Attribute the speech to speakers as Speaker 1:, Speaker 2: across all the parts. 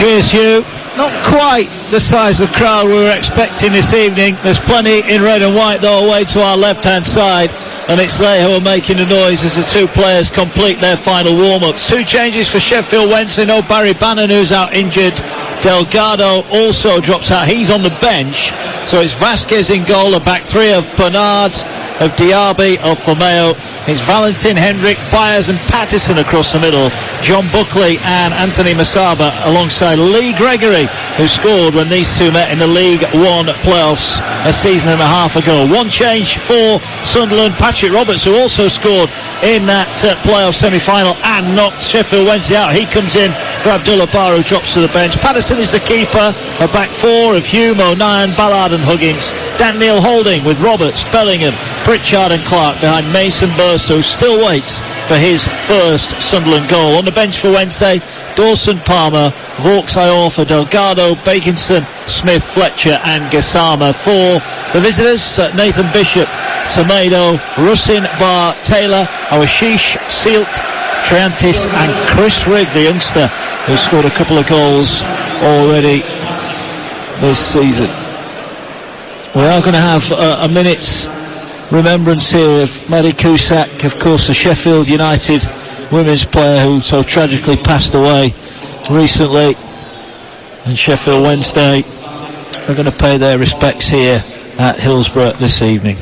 Speaker 1: Cheers, Hugh. Not quite the size of crowd we were expecting this evening. There's plenty in red and white though away to our left-hand side, and it's they who are making the noise as the two players complete their final warm-ups. Two changes for Sheffield Wednesday. No Barry Bannon, who's out injured. Delgado also drops out. He's on the bench. So it's Vasquez in goal, a back three of Bernard, of Diaby, of Fomeo. It's Valentin, Hendrick, Byers and Pattison across the middle. John Buckley and Anthony Masaba alongside Lee Gregory, who scored when these two met in the League One playoffs a season and a half ago. One change for Sunderland, Patrick Roberts, who also scored in that playoff semi-final and knocked Sheffield Wednesday out. He comes in for Abdullah Bar, who drops to the bench. Pattison is the keeper. A back four of Hume, O'Nien, Ballard and Huggins. Dan Neil holding with Roberts, Bellingham, Pritchard and Clark behind Mason Burst, who still waits for his first Sunderland goal. On the bench for Wednesday, Dawson, Palmer, Vauxhall, Iorfa, Delgado, Bakinson, Smith, Fletcher and Gassama. For the visitors, Nathan Bishop, Semedo, Russin, Barr, Taylor, Awashish, Sealt, Triantis and Chris Rigg, the youngster who scored a couple of goals already this season. We are going to have a minute's remembrance here of Maddie Cusack, of course the Sheffield United women's player who so tragically passed away recently, and Sheffield Wednesday are going to pay their respects here at Hillsborough this evening.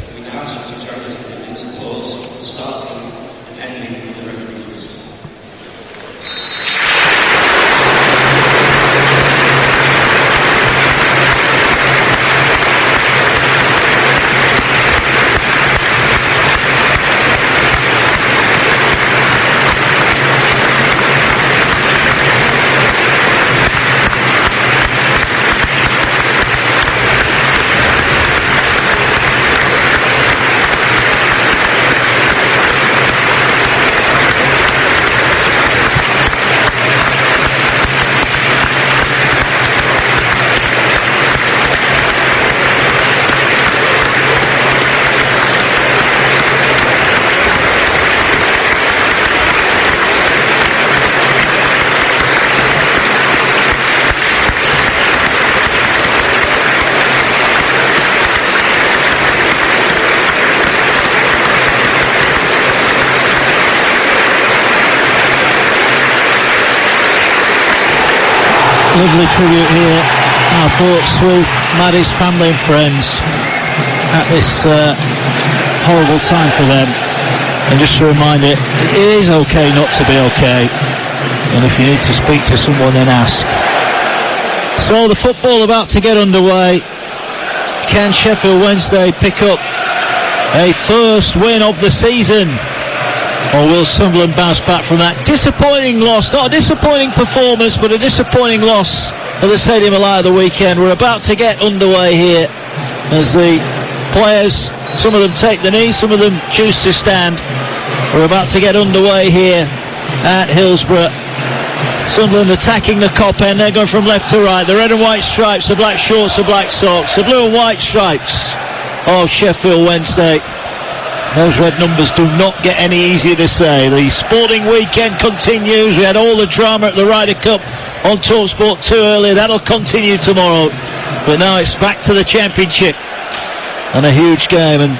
Speaker 1: Lovely tribute here. Our thoughts with Maddie's family and friends at this horrible time for them. And just a reminder, it is okay not to be okay. And if you need to speak to someone, then ask. So the football about to get underway. Can Sheffield Wednesday pick up a first win of the season? Or will Sunderland bounce back from that disappointing loss? Not a disappointing performance, but a disappointing loss at the Stadium of Light of the weekend. We're about to get underway here as the players, some of them take the knee, some of them choose to stand. We're about to get underway here at Hillsborough. Sunderland attacking the Kop end. They're going from left to right. The red and white stripes, the black shorts, the black socks, the blue and white stripes of Sheffield Wednesday. Those red numbers do not get any easier to say. The sporting weekend continues. We had all the drama at the Ryder Cup on TalkSport 2 earlier. That'll continue tomorrow. But now it's back to the championship. And a huge game. And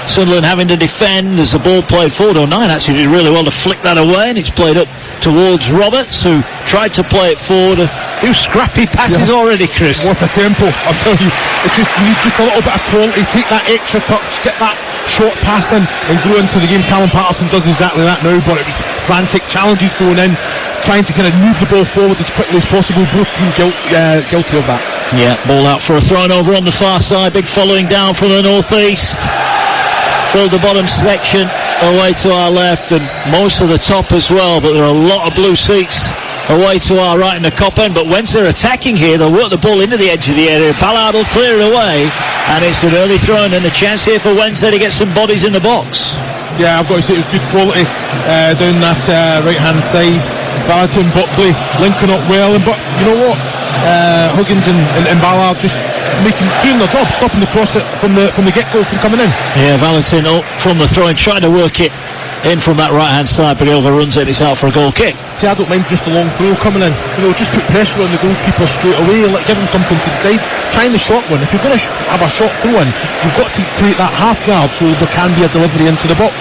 Speaker 1: Sunderland having to defend as the ball played forward. O'Nien actually did really well to flick that away. And it's played up towards Roberts, who tried to play it forward. A few scrappy passes already, Chris.
Speaker 2: What a tempo. I'm telling you. It's just, you need just a little bit of quality. Take that extra touch. Get that short pass in and go into the game. Callum Patterson does exactly that now, but it was frantic challenges going in, trying to kind of move the ball forward as quickly as possible. Both teams guilty of that.
Speaker 1: Yeah, ball out for a throw over on the far side. Big following down from the northeast. Filled the bottom section away to our left and most of the top as well, but there are a lot of blue seats away to our right in the Kop end. But once they're attacking here, they'll work the ball into the edge of the area. Ballard will clear it away, and it's an early throw and a chance here for Wednesday to get some bodies in the box.
Speaker 2: Yeah, I've got to say it was good quality down that right hand side. Valentin, Buckley linking up well, but you know what, Huggins and Ballard just doing their job, stopping the cross from the get-go from coming in.
Speaker 1: Yeah, Valentin up from the throw and trying to work it in from that right hand side, but he overruns it. It's out for a goal kick.
Speaker 2: See, I don't mind just a long throw coming in. Just put pressure on the goalkeeper straight away. Give him something to decide. Trying the short one. If you're going to have a short throw in, you've got to create that half yard so there can be a delivery into the box.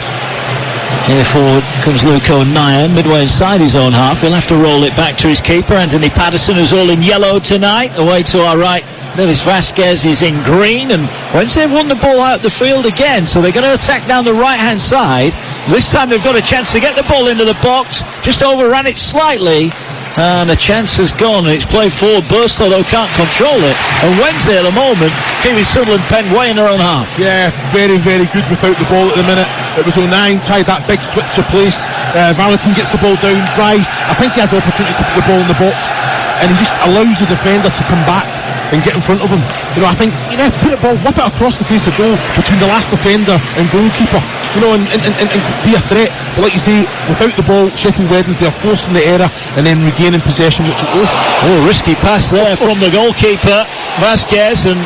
Speaker 1: Here forward comes Luco Nyan, midway inside his own half. He'll have to roll it back to his keeper, Anthony Patterson, who's all in yellow tonight. Away to our right, Nevis Vasquez is in green, and Wednesday have won the ball out the field again, so they're going to attack down the right hand side. This time they've got a chance to get the ball into the box, just overran it slightly, and the chance has gone. It's played forward, Burstow though can't control it, and Wednesday at the moment keeping Sunderland pen way in their own half.
Speaker 2: Yeah, very, very good without the ball at the minute. It was O'Nien tried that big switch of place. Valentin gets the ball down, drives. I think he has the opportunity to put the ball in the box, and he just allows the defender to come back and get in front of him. I think to put the ball, whip it across the face of goal between the last defender and goalkeeper, and be a threat. But like you say, without the ball, Sheffield Wednesday are forcing the error and then regaining possession, which will go.
Speaker 1: Risky pass there from the goalkeeper Vasquez, and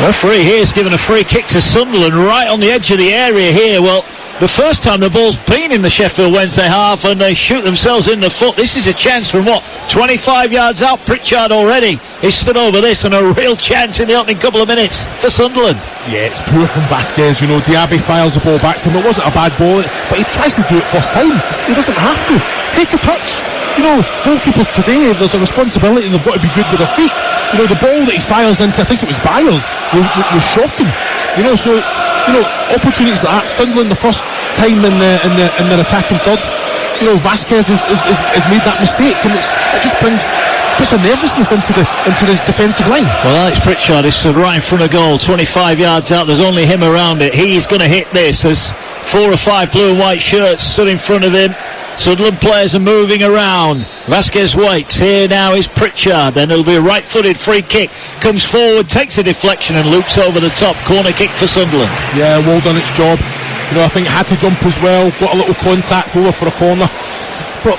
Speaker 1: referee here is given a free kick to Sunderland right on the edge of the area here. Well, the first time the ball's been in the Sheffield Wednesday half and they shoot themselves in the foot. This is a chance from 25 yards out. Pritchard already is stood over this, and a real chance in the opening couple of minutes for Sunderland.
Speaker 2: Yeah, it's poor from Vasquez. Diaby files the ball back to him. It wasn't a bad ball, but he tries to do it first time. He doesn't have to. Take a touch. Goalkeepers today, there's a responsibility, and they've got to be good with their feet. The ball that he fires into, I think it was Byers, was shocking. Opportunities like that. Sunderland, the first time in their attacking third, Vasquez has made that mistake, and it just puts a nervousness into this defensive line.
Speaker 1: Well, Alex Pritchard is stood right in front of goal, 25 yards out. There's only him around it. He's going to hit this. There's 4 or 5 blue and white shirts stood in front of him. Sunderland players are moving around. Vasquez waits. Here now is Pritchard. Then it'll be a right-footed free kick. Comes forward, takes a deflection and loops over the top. Corner kick for Sunderland.
Speaker 2: Yeah, well done its job. I think it had to jump as well. Got a little contact over for a corner. But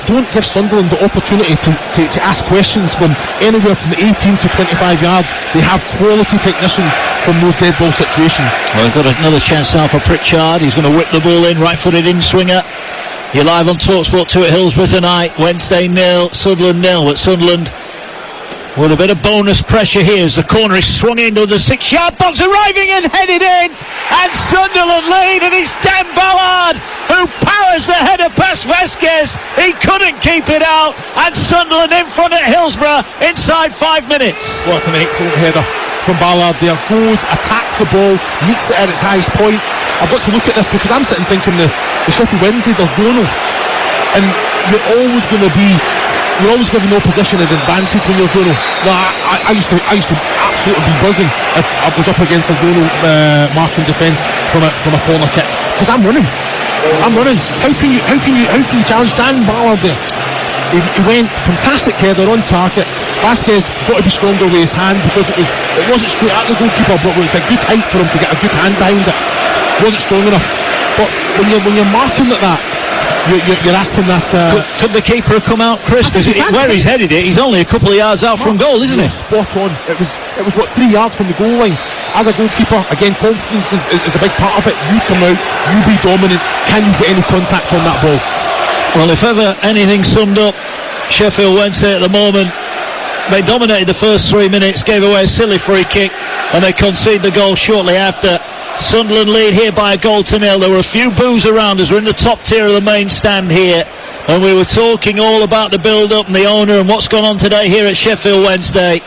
Speaker 2: don't give Sunderland the opportunity to ask questions from anywhere from 18 to 25 yards. They have quality technicians from those dead ball situations.
Speaker 1: Well, we've got another chance now for Pritchard. He's going to whip the ball in, right-footed in-swinger. You're live on TalkSport 2 at Hillsborough tonight. Wednesday 0, Sunderland 0. But Sunderland with a bit of bonus pressure here as the corner is swung into the 6-yard box, arriving and headed in, and Sunderland lead, and it's Dan Ballard who powers the header past Vasquez. He couldn't keep it out, and Sunderland in front at Hillsborough inside 5 minutes.
Speaker 2: Well, it's an excellent header from Ballard there. Goes, attacks the ball, meets it at its highest point. I've got to look at this because I'm sitting thinking the Sheffield Wednesday, they're zonal, and you're always giving the opposition an advantage when you're zonal. No, I used to absolutely be buzzing if I was up against a zonal marking defence from a corner kick, because I'm running. How can you challenge Dan Ballard there? He went, fantastic header on target. Vasquez got to be stronger with his hand because it wasn't straight at the goalkeeper, but it was a good height for him to get a good hand behind it. Wasn't strong enough. But when you're marking like that, you're asking that.
Speaker 1: Could the keeper have come out, Chris? Where he's headed it, he's only a couple of yards out from goal, isn't it?
Speaker 2: Spot on. It was 3 yards from the goal line. As a goalkeeper, again, confidence is a big part of it. You come out, you be dominant. Can you get any contact on that ball?
Speaker 1: Well, if ever anything summed up Sheffield Wednesday at the moment, they dominated the first 3 minutes, gave away a silly free kick, and they conceded the goal shortly after. Sunderland lead here by 1-0. There were a few boos around us. We're in the top tier of the main stand here, and we were talking all about the build-up and the owner and what's gone on today here at Sheffield Wednesday.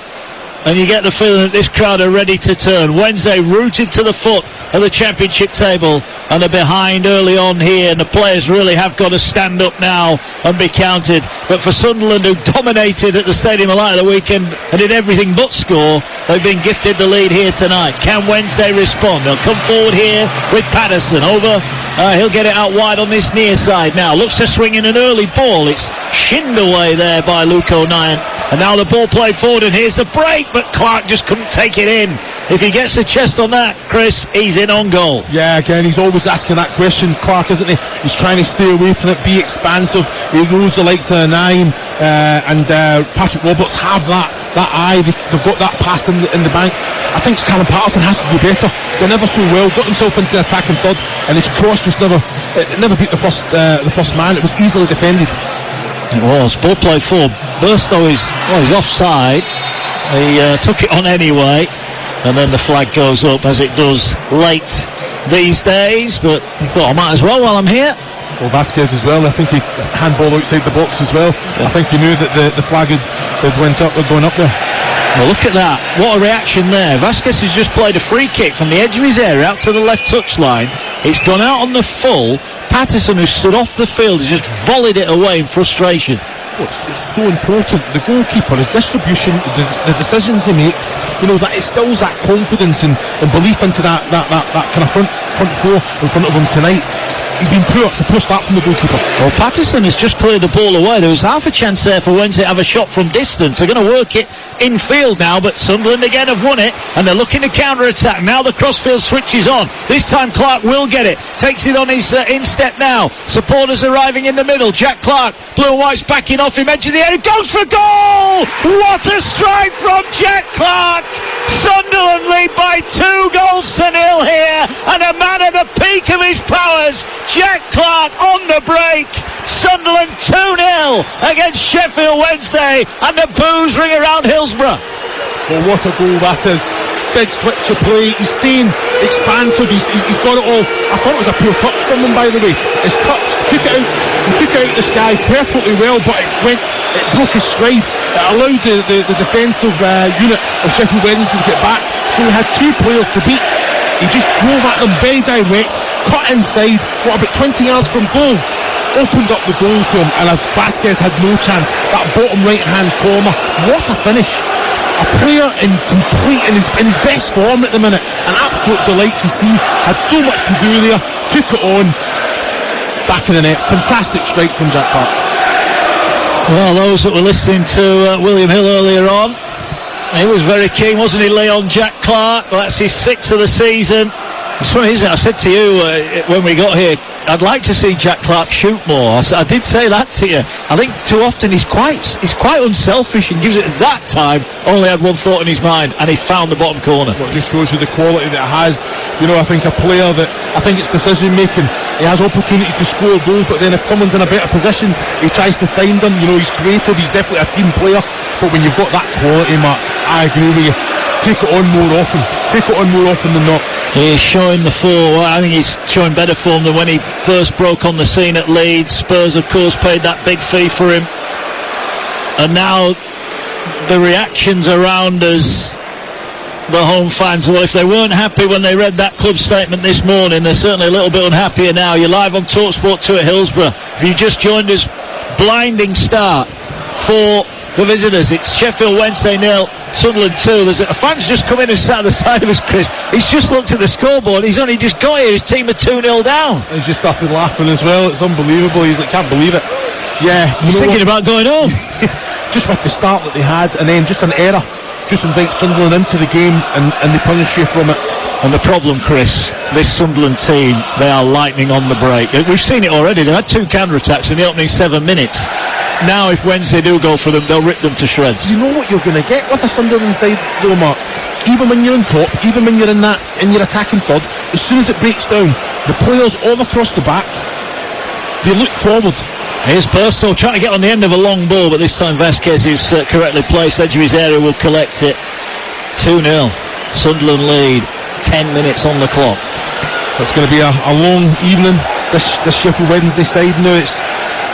Speaker 1: And you get the feeling that this crowd are ready to turn. Wednesday rooted to the foot of the championship table, and they're behind early on here, and the players really have got to stand up now and be counted. But for Sunderland, who dominated at the Stadium of Light of the weekend and did everything but score, they've been gifted the lead here tonight. Can Wednesday respond? They'll come forward here with Patterson over. He'll get it out wide on this near side now. Looks to swing in an early ball. It's shinned away there by Luke O'Nien. And now the ball played forward, and here's the break, but Clark just couldn't take it in. If he gets the chest on that, Chris, he's in on goal.
Speaker 2: Yeah, again, he's always asking that question, Clark, isn't he? He's trying to stay away from it, be expansive. He knows the likes of O'Nien and Patrick Roberts have that that eye, they've got that pass in the bank. I think Callum Patterson has to do better. They're never so well, got himself into the attacking third, and his cross just never beat the first man. It was easily defended.
Speaker 1: It was. Ball play forward. Burstow is offside. He took it on anyway, and then the flag goes up, as it does late these days, but he thought I might as well while I'm here.
Speaker 2: Well, Vasquez as well. I think he handball outside the box as well. Yeah. I think he knew that the flag had gone up there.
Speaker 1: Well, look at that. What a reaction there. Vasquez has just played a free kick from the edge of his area out to the left touchline. It's gone out on the full. Patterson, who stood off the field, has just volleyed it away in frustration.
Speaker 2: Well, it's so important. The goalkeeper, his distribution, the decisions he makes, that instills that confidence and belief into that kind of front four in front of him tonight. He's been poor. It's a poor start from the goalkeeper.
Speaker 1: Well, Patterson has just cleared the ball away. There was half a chance there for Wednesday to have a shot from distance. They're going to work it infield now, but Sunderland again have won it, and they're looking to counter-attack. Now the crossfield switches on. This time Clark will get it. Takes it on his instep now. Supporters arriving in the middle. Jack Clark, blue and white's backing off him, edge of the area. Goes for goal! What a strike from Jack Clark! Sunderland lead by 2-0 here, and a man at the peak of his powers, Jack Clark on the break. Sunderland 2-0 against Sheffield Wednesday, and the boos ring around Hillsborough.
Speaker 2: Well, what a goal that is. Big switch of play. He's staying expansive. He's got it all. I thought it was a poor touch from him, by the way. His touch took it out the sky perfectly well, but it broke his stride. It allowed the defensive unit of Sheffield Wednesday to get back, so he had two players to beat. He just drove at them very direct, cut inside, about 20 yards from goal, opened up the goal to him, and Vasquez had no chance. That bottom right hand corner, what a finish. A player in his best form at the minute. An absolute delight to see. Had so much to do there. Took it on. Back in the net. Fantastic strike from Jack Clark.
Speaker 1: Well, those that were listening to William Hill earlier on, he was very keen, wasn't he, Leon? Jack Clark. Well, that's his 6th of the season. It's funny, isn't it? I said to you when we got here, I'd like to see Jack Clark shoot more. I did say that to you. I think too often he's quite unselfish and gives it at that time. Only had one thought in his mind, and he found the bottom corner.
Speaker 2: Well, it just shows you the quality that it has. I think a player that, I think it's decision making. He has opportunity to score goals, but then if someone's in a better position, he tries to find them. He's creative. He's definitely a team player. But when you've got that quality, Mark, I agree with you. Take it on more often. Take it on more often than not.
Speaker 1: He's showing the form. I think he's showing better form than when he first broke on the scene at Leeds. Spurs, of course, paid that big fee for him. And now the reactions around us, the home fans, well, if they weren't happy when they read that club statement this morning, they're certainly a little bit unhappier now. You're live on TalkSport 2 at Hillsborough. If you just joined us, blinding start for the visitors. It's Sheffield Wednesday 0, Sunderland 2. There's a fan's just come in and sat at the side of us, Chris. He's just looked at the scoreboard. He's only just got here. His team are 2-0 down.
Speaker 2: He's just started laughing as well. It's unbelievable. He's like, can't believe it. Yeah.
Speaker 1: He's thinking about going home.
Speaker 2: Just with the start that they had, and then just an error. Just invite Sunderland into the game, and they punish you from it.
Speaker 1: And the problem, Chris, this Sunderland team, they are lightning on the break. We've seen it already. They've had 2 counter-attacks in the opening 7 minutes. Now, if Wednesday do go for them, they'll rip them to shreds.
Speaker 2: You know what you're going to get with a Sunderland side, though, Mark. Even when you're on top, even when you're in your attacking third, as soon as it breaks down, the players all across the back, they look forward.
Speaker 1: Here's Burstow trying to get on the end of a long ball, but this time Vasquez is correctly placed. Edge of his area will collect it. 2-0. Sunderland lead. 10 minutes on the clock.
Speaker 2: It's going to be a long evening. This Sheffield Wednesday side now,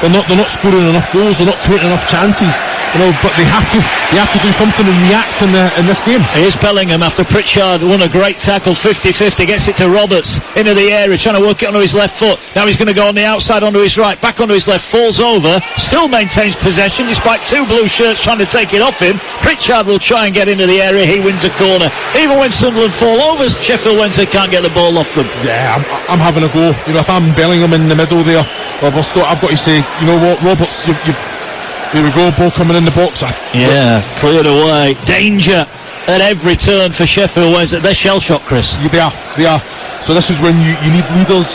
Speaker 2: they're not scoring enough goals, they're not creating enough chances, but they have to do something and react in this game.
Speaker 1: Here's Bellingham after Pritchard won a great tackle, 50-50, gets it to Roberts into the area, trying to work it onto his left foot. Now he's going to go on the outside onto his right, back onto his left, falls over, still maintains possession despite 2 blue shirts trying to take it off him. Pritchard will try and get into the area, he wins a corner. Even when Sunderland fall over, Sheffield Wednesday can't get the ball off them.
Speaker 2: Yeah, I'm having a go. If I'm Bellingham in the middle there, I've got to say, you know what, Roberts, here we go, ball coming in the box.
Speaker 1: Yeah, cleared away. Danger at every turn for Sheffield Wednesday. They're shell-shocked, Chris.
Speaker 2: Yeah, they are. So this is when you need leaders.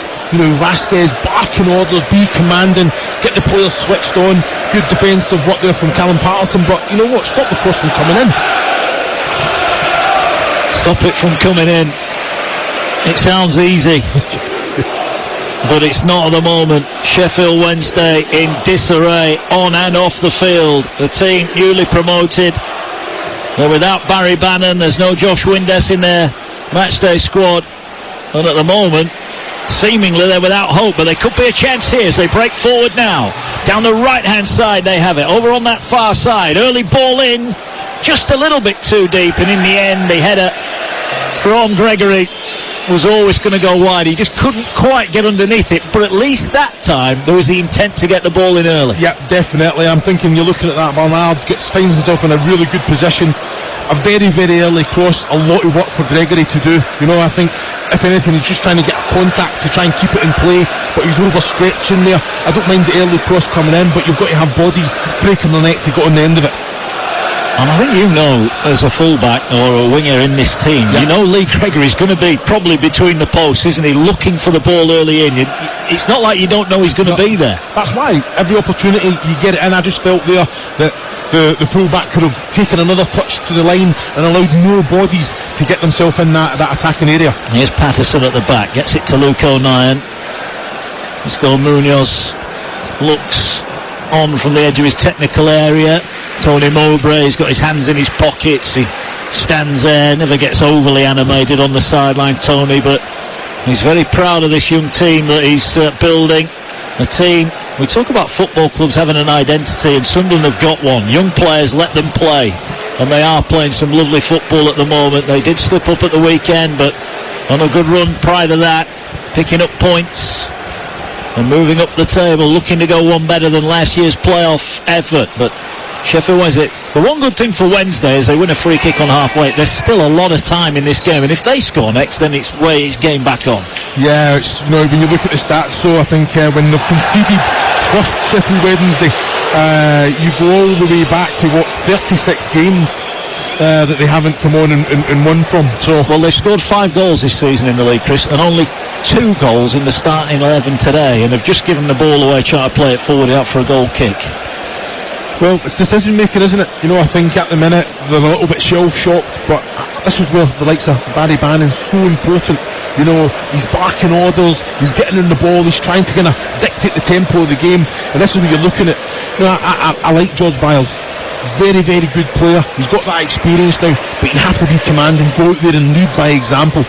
Speaker 2: Vasquez barking orders, be commanding, get the players switched on. Good defensive work there from Callum Patterson, but you know what, stop the cross from coming in.
Speaker 1: Stop it from coming in. It sounds easy. But it's not at the moment. Sheffield Wednesday in disarray on and off the field. The team newly promoted. They're without Barry Bannon. There's no Josh Windass in their matchday squad. And at the moment, seemingly they're without hope. But there could be a chance here as they break forward now. Down the right-hand side they have it. Over on that far side. Early ball in. Just a little bit too deep. And in the end, the header from Gregory was always going to go wide. He just couldn't quite get underneath it, but at least that time there was the intent to get the ball in early.
Speaker 2: Yeah, definitely. I'm thinking you're looking at that. Bernard finds himself in a really good position. A very, very early cross. A lot of work for Gregory to do. You know, I think if anything he's just trying to get a contact to try and keep it in play, but he's overstretching there. I don't mind the early cross coming in, but you've got to have bodies breaking the net to get on the end of it.
Speaker 1: And I think, you know, as a fullback or a winger in this team, you know Lee Gregory's going to be probably between the posts, isn't he, looking for the ball early in. It's not like you don't know he's going to be there. That's
Speaker 2: why every opportunity you get it in. I just felt there that the fullback could have taken another touch to the line and allowed more bodies to get themselves in that attacking area.
Speaker 1: Here's Patterson at the back, gets it to Luke O'Nien. Let's go. Munoz looks on from the edge of his technical area. Tony Mowbray's got his hands in his pockets. He stands there, never gets overly animated on the sideline, Tony, but he's very proud of this young team that he's building. A team, we talk about football clubs having an identity, and Sunderland have got one. Young players, let them play, and they are playing some lovely football at the moment. They did slip up at the weekend, but on a good run prior to that, picking up points and moving up the table, looking to go one better than last year's playoff effort. But Sheffield Wednesday, the one good thing for Wednesday is they win a free kick on halfway. There's still a lot of time in this game, and if they score next, then it's way his game back on.
Speaker 2: Yeah, it's, you know, when you look at the stats, so I think when they've conceded first Sheffield Wednesday, you go all the way back to 36 games that they haven't come on and won from. So,
Speaker 1: well, they've scored 5 goals this season in the league, Chris, and only 2 goals in the starting 11 today, and they've just given the ball away, trying to play it forward out for a goal kick.
Speaker 2: Well, it's decision making, isn't it? You know, I think at the minute they're a little bit shell shocked, but this is where the likes of Barry Bannon's so important. You know, he's barking orders, he's getting in the ball, he's trying to kind of dictate the tempo of the game, and this is where you're looking at. You know, I like George Byers. Very, very good player. He's got that experience now, but you have to be commanding, go out there and lead by example.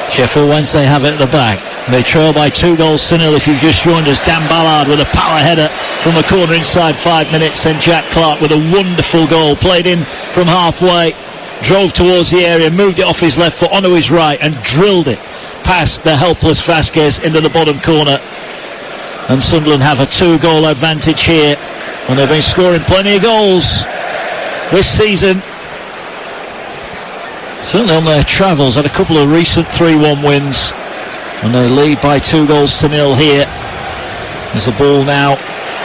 Speaker 1: Sheffield Wednesday have it at the back. They trail by 2 goals to 0 if you've just joined us. Dan Ballard with a power header from the corner inside 5 minutes. Then Jack Clark with a wonderful goal. Played in from halfway, drove towards the area, moved it off his left foot onto his right and drilled it past the helpless Vasquez into the bottom corner. And Sunderland have a 2-goal advantage here, and they've been scoring plenty of goals this season. Certainly on their travels, had a couple of recent 3-1 wins, and they lead by 2 goals to 0 here as the ball now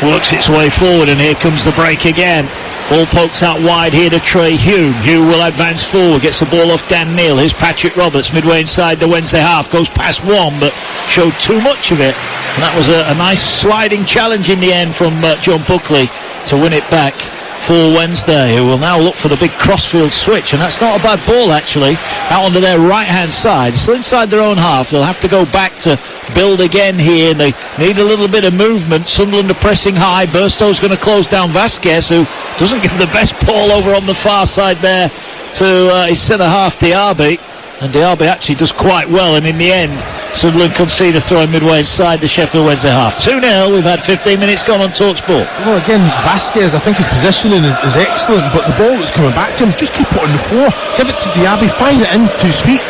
Speaker 1: works its way forward, and here comes the break again. Ball pokes out wide here to Trey Hume. Hume will advance forward, gets the ball off Dan Neal. Here's Patrick Roberts midway inside the Wednesday half, goes past one but showed too much of it, and that was a nice sliding challenge in the end from John Buckley to win it back for Wednesday, who will now look for the big crossfield switch, and that's not a bad ball actually, out onto their right hand side, still inside their own half. They'll have to go back to build again here, and they need a little bit of movement. Sunderland are pressing high. Burstow's going to close down Vasquez, who doesn't give the best ball over on the far side there to his centre half Diaby, and Diaby actually does quite well, and in the end Sunderland concede a throw midway inside the Sheffield Wednesday half. 2-0, we've had 15 minutes gone on TalkSport.
Speaker 2: Well, again, Vasquez, I think his positioning is excellent, but the ball that's coming back to him, just keep it on the floor, give it to Diaby, find it into his feet.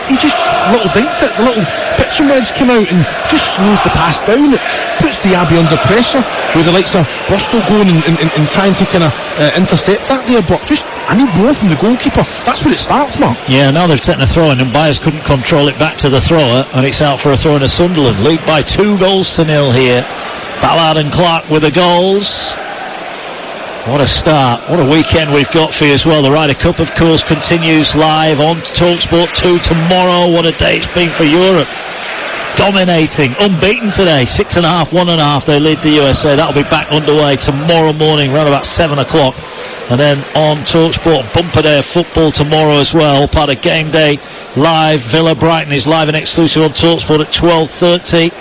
Speaker 2: He's just little dinked it, the little pitching wedge came out and just slows the pass down. It puts Diaby under pressure with the likes of Bristol going and trying to kind of intercept that there, but just I need more from the goalkeeper. That's where it starts, Mark.
Speaker 1: Yeah, now they've taken a throw in and Byers couldn't control it back to the thrower, and it's out for a throw in a Sunderland. Lead by 2 goals to 0 here. Ballard and Clark with the goals. What a start, what a weekend we've got for you as well. The Ryder Cup, of course, continues live on TalkSport 2 tomorrow. What a day it's been for Europe. dominating, unbeaten today, 6.5, 1.5, they lead the USA. That'll be back underway tomorrow morning around about 7 o'clock. And then on TalkSport, bumper day of football tomorrow as well, part of Game Day Live. Villa Brighton is live and exclusive on TalkSport at 12:30.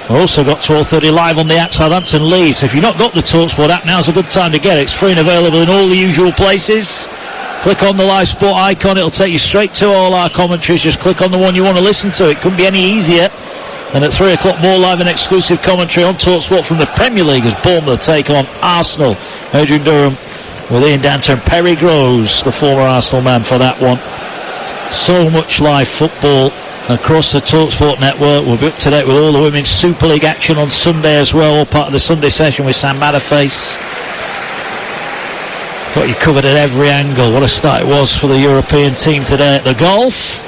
Speaker 1: We've also got 12:30 live on the app, Southampton Leeds. So if you've not got the TalkSport app, now's a good time to get it. It's free and available in all the usual places. Click on the live sport icon, it'll take you straight to all our commentaries. Just click on the one you want to listen to. It couldn't be any easier. And at 3 o'clock, more live and exclusive commentary on TalkSport from the Premier League as Bournemouth take on Arsenal. Adrian Durham with Ian Danter and Perry Groves, the former Arsenal man, for that one. So much live football across the TalkSport network. We'll be up to date with all the Women's Super League action on Sunday as well, all part of the Sunday session with Sam Matterface. Got you covered at every angle. What a start it was for the European team today at the golf.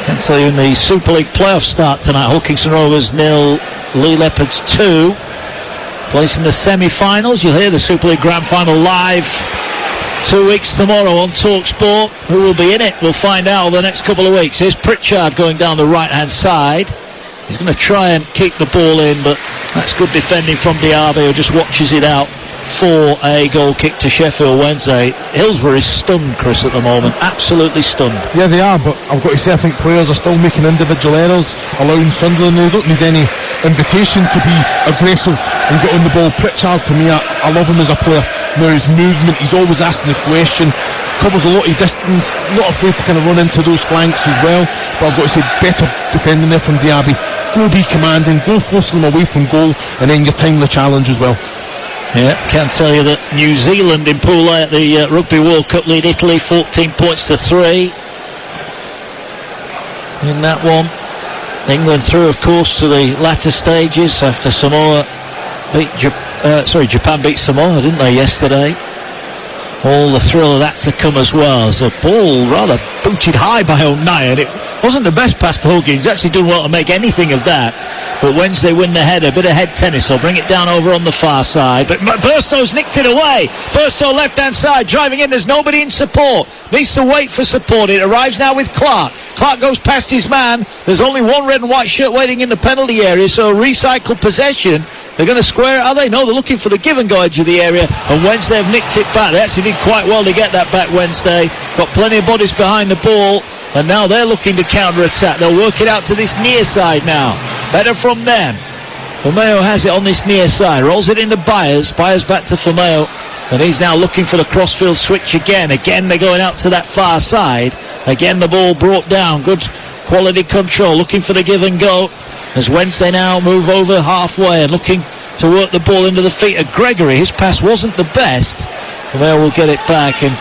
Speaker 1: Can tell you in the Super League playoff start tonight, Hulkington Rovers 0, Lee Leopards 2. Place in the semi-finals. You'll hear the Super League Grand Final live 2 weeks tomorrow on TalkSport. Who will be in it? We'll find out over the next couple of weeks. Here's Pritchard going down the right-hand side. He's going to try and keep the ball in, but that's good defending from Diaby, who just watches it out for a goal kick to Sheffield Wednesday. Hillsborough is stunned, Chris, at the moment. Absolutely stunned.
Speaker 2: Yeah, they are, but I've got to say, I think players are still making individual errors, allowing Sunderland. They don't need any invitation to be aggressive and get on the ball. Pritchard, to me, I love him as a player. Now, his movement, he's always asking the question, covers a lot of distance, not afraid to kind of run into those flanks as well. But I've got to say, better defending there from Diaby. Go be commanding, go forcing them away from goal, and then your timely challenge as well.
Speaker 1: Yeah, can tell you that New Zealand in Pool A at the Rugby World Cup lead Italy 14 points to 3 in that one. England through, of course, to the latter stages after Japan beat Samoa, didn't they, yesterday? All the thrill of that to come as well, as a ball rather booted high by O'Neill. It wasn't the best pass to Huggins. He's actually done well to make anything of that. But Wednesday win the header, a bit of head tennis. They'll bring it down over on the far side. But Burstow's nicked it away. Burstow left-hand side, driving in. There's nobody in support. Needs to wait for support. It arrives now with Clark. Clark goes past his man. There's only one red and white shirt waiting in the penalty area, so recycled possession. They're going to square it, are they? No, they're looking for the give and go edge of the area, and Wednesday have nicked it back. They actually did quite well to get that back, Wednesday. Got plenty of bodies behind the ball, and now they're looking to counter-attack. They'll work it out to this near side now. Better from them. Firmao has it on this near side, rolls it into Byers. Byers back to Firmao, and he's now looking for the crossfield switch again. Again, they're going out to that far side. Again, the ball brought down. Good quality control, looking for the give and go. As Wednesday now move over halfway and looking to work the ball into the feet of Gregory. His pass wasn't the best. Firmao will get it back, and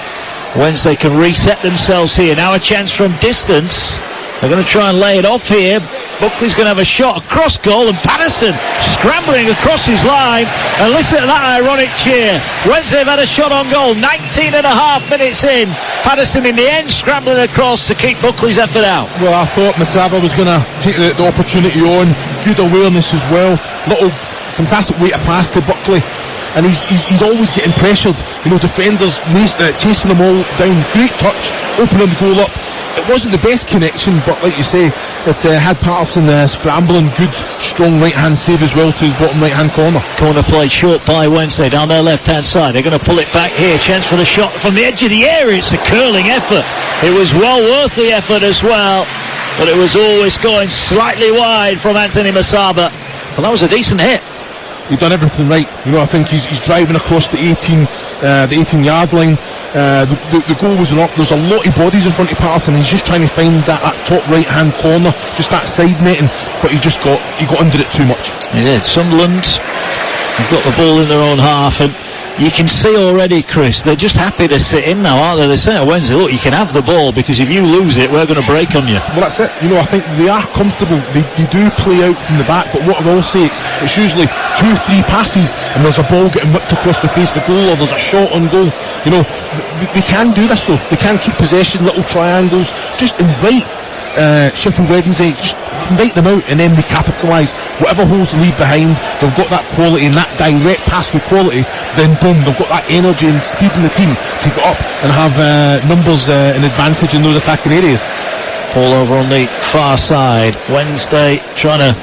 Speaker 1: Wednesday can reset themselves here. Now a chance from distance. They're going to try and lay it off here. Buckley's going to have a shot across goal, and Patterson scrambling across his line. And listen to that ironic cheer. Wednesday have had a shot on goal, 19 and a half minutes in. Patterson in the end scrambling across to keep Buckley's effort out.
Speaker 2: Well, I thought Masaba was going to take the opportunity on. Good awareness as well. Little fantastic way to pass to Buckley. And he's always getting pressured. You know, defenders chasing them all down. Great touch, opening the goal up. It wasn't the best connection, but like you say, it had Patterson scrambling. Good, strong right-hand save as well to his bottom right-hand corner.
Speaker 1: Corner play short by Wednesday down their left-hand side. They're going to pull it back here. Chance for the shot from the edge of the area. It's a curling effort. It was well worth the effort as well, but it was always going slightly wide from Anthony Masaba. Well, that was a decent hit.
Speaker 2: He's done everything right. You know, I think he's driving across the 18-yard line. The goal was up. There's a lot of bodies in front of Patterson. He's just trying to find that top right-hand corner, just that side netting. But he got under it too much.
Speaker 1: He did. Sunderland have got the ball in their own half, and you can see already, Chris, they're just happy to sit in now, aren't they? They're saying on Wednesday, look, you can have the ball, because if you lose it, we're going to break on you.
Speaker 2: Well, that's it. You know, I think they are comfortable. They do play out from the back, but what I will say, it's usually 2-3 passes, and there's a ball getting whipped across the face of the goal, or there's a shot on goal. You know, they can do this, though. They can keep possession, little triangles. Just invite Sheffield Wednesday, just invite them out, and then they capitalise. Whatever holds the lead behind, they've got that quality and that direct pass with quality, then boom, they've got that energy and speed in the team to get up and have numbers and advantage in those attacking areas.
Speaker 1: All over on the far side. Wednesday trying to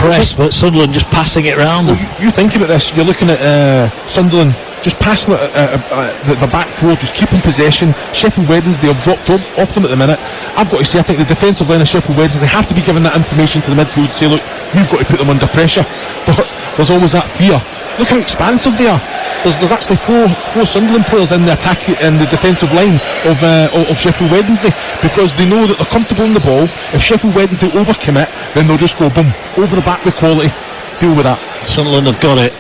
Speaker 1: press, but Sunderland just passing it round them.
Speaker 2: You think about this, you're looking at Sunderland just passing the back four, just keeping possession. Sheffield Wednesday have dropped off them at the minute. I've got to say, I think the defensive line of Sheffield Wednesday, they have to be given that information to the midfield to say, look, you've got to put them under pressure. But there's always that fear. Look how expansive they are. There's actually four Sunderland players in the attack in the defensive line of Sheffield Wednesday, because they know that they're comfortable in the ball. If Sheffield Wednesday overcommit, then they'll just go boom over the back with quality. Deal with that.
Speaker 1: Sunderland have got it.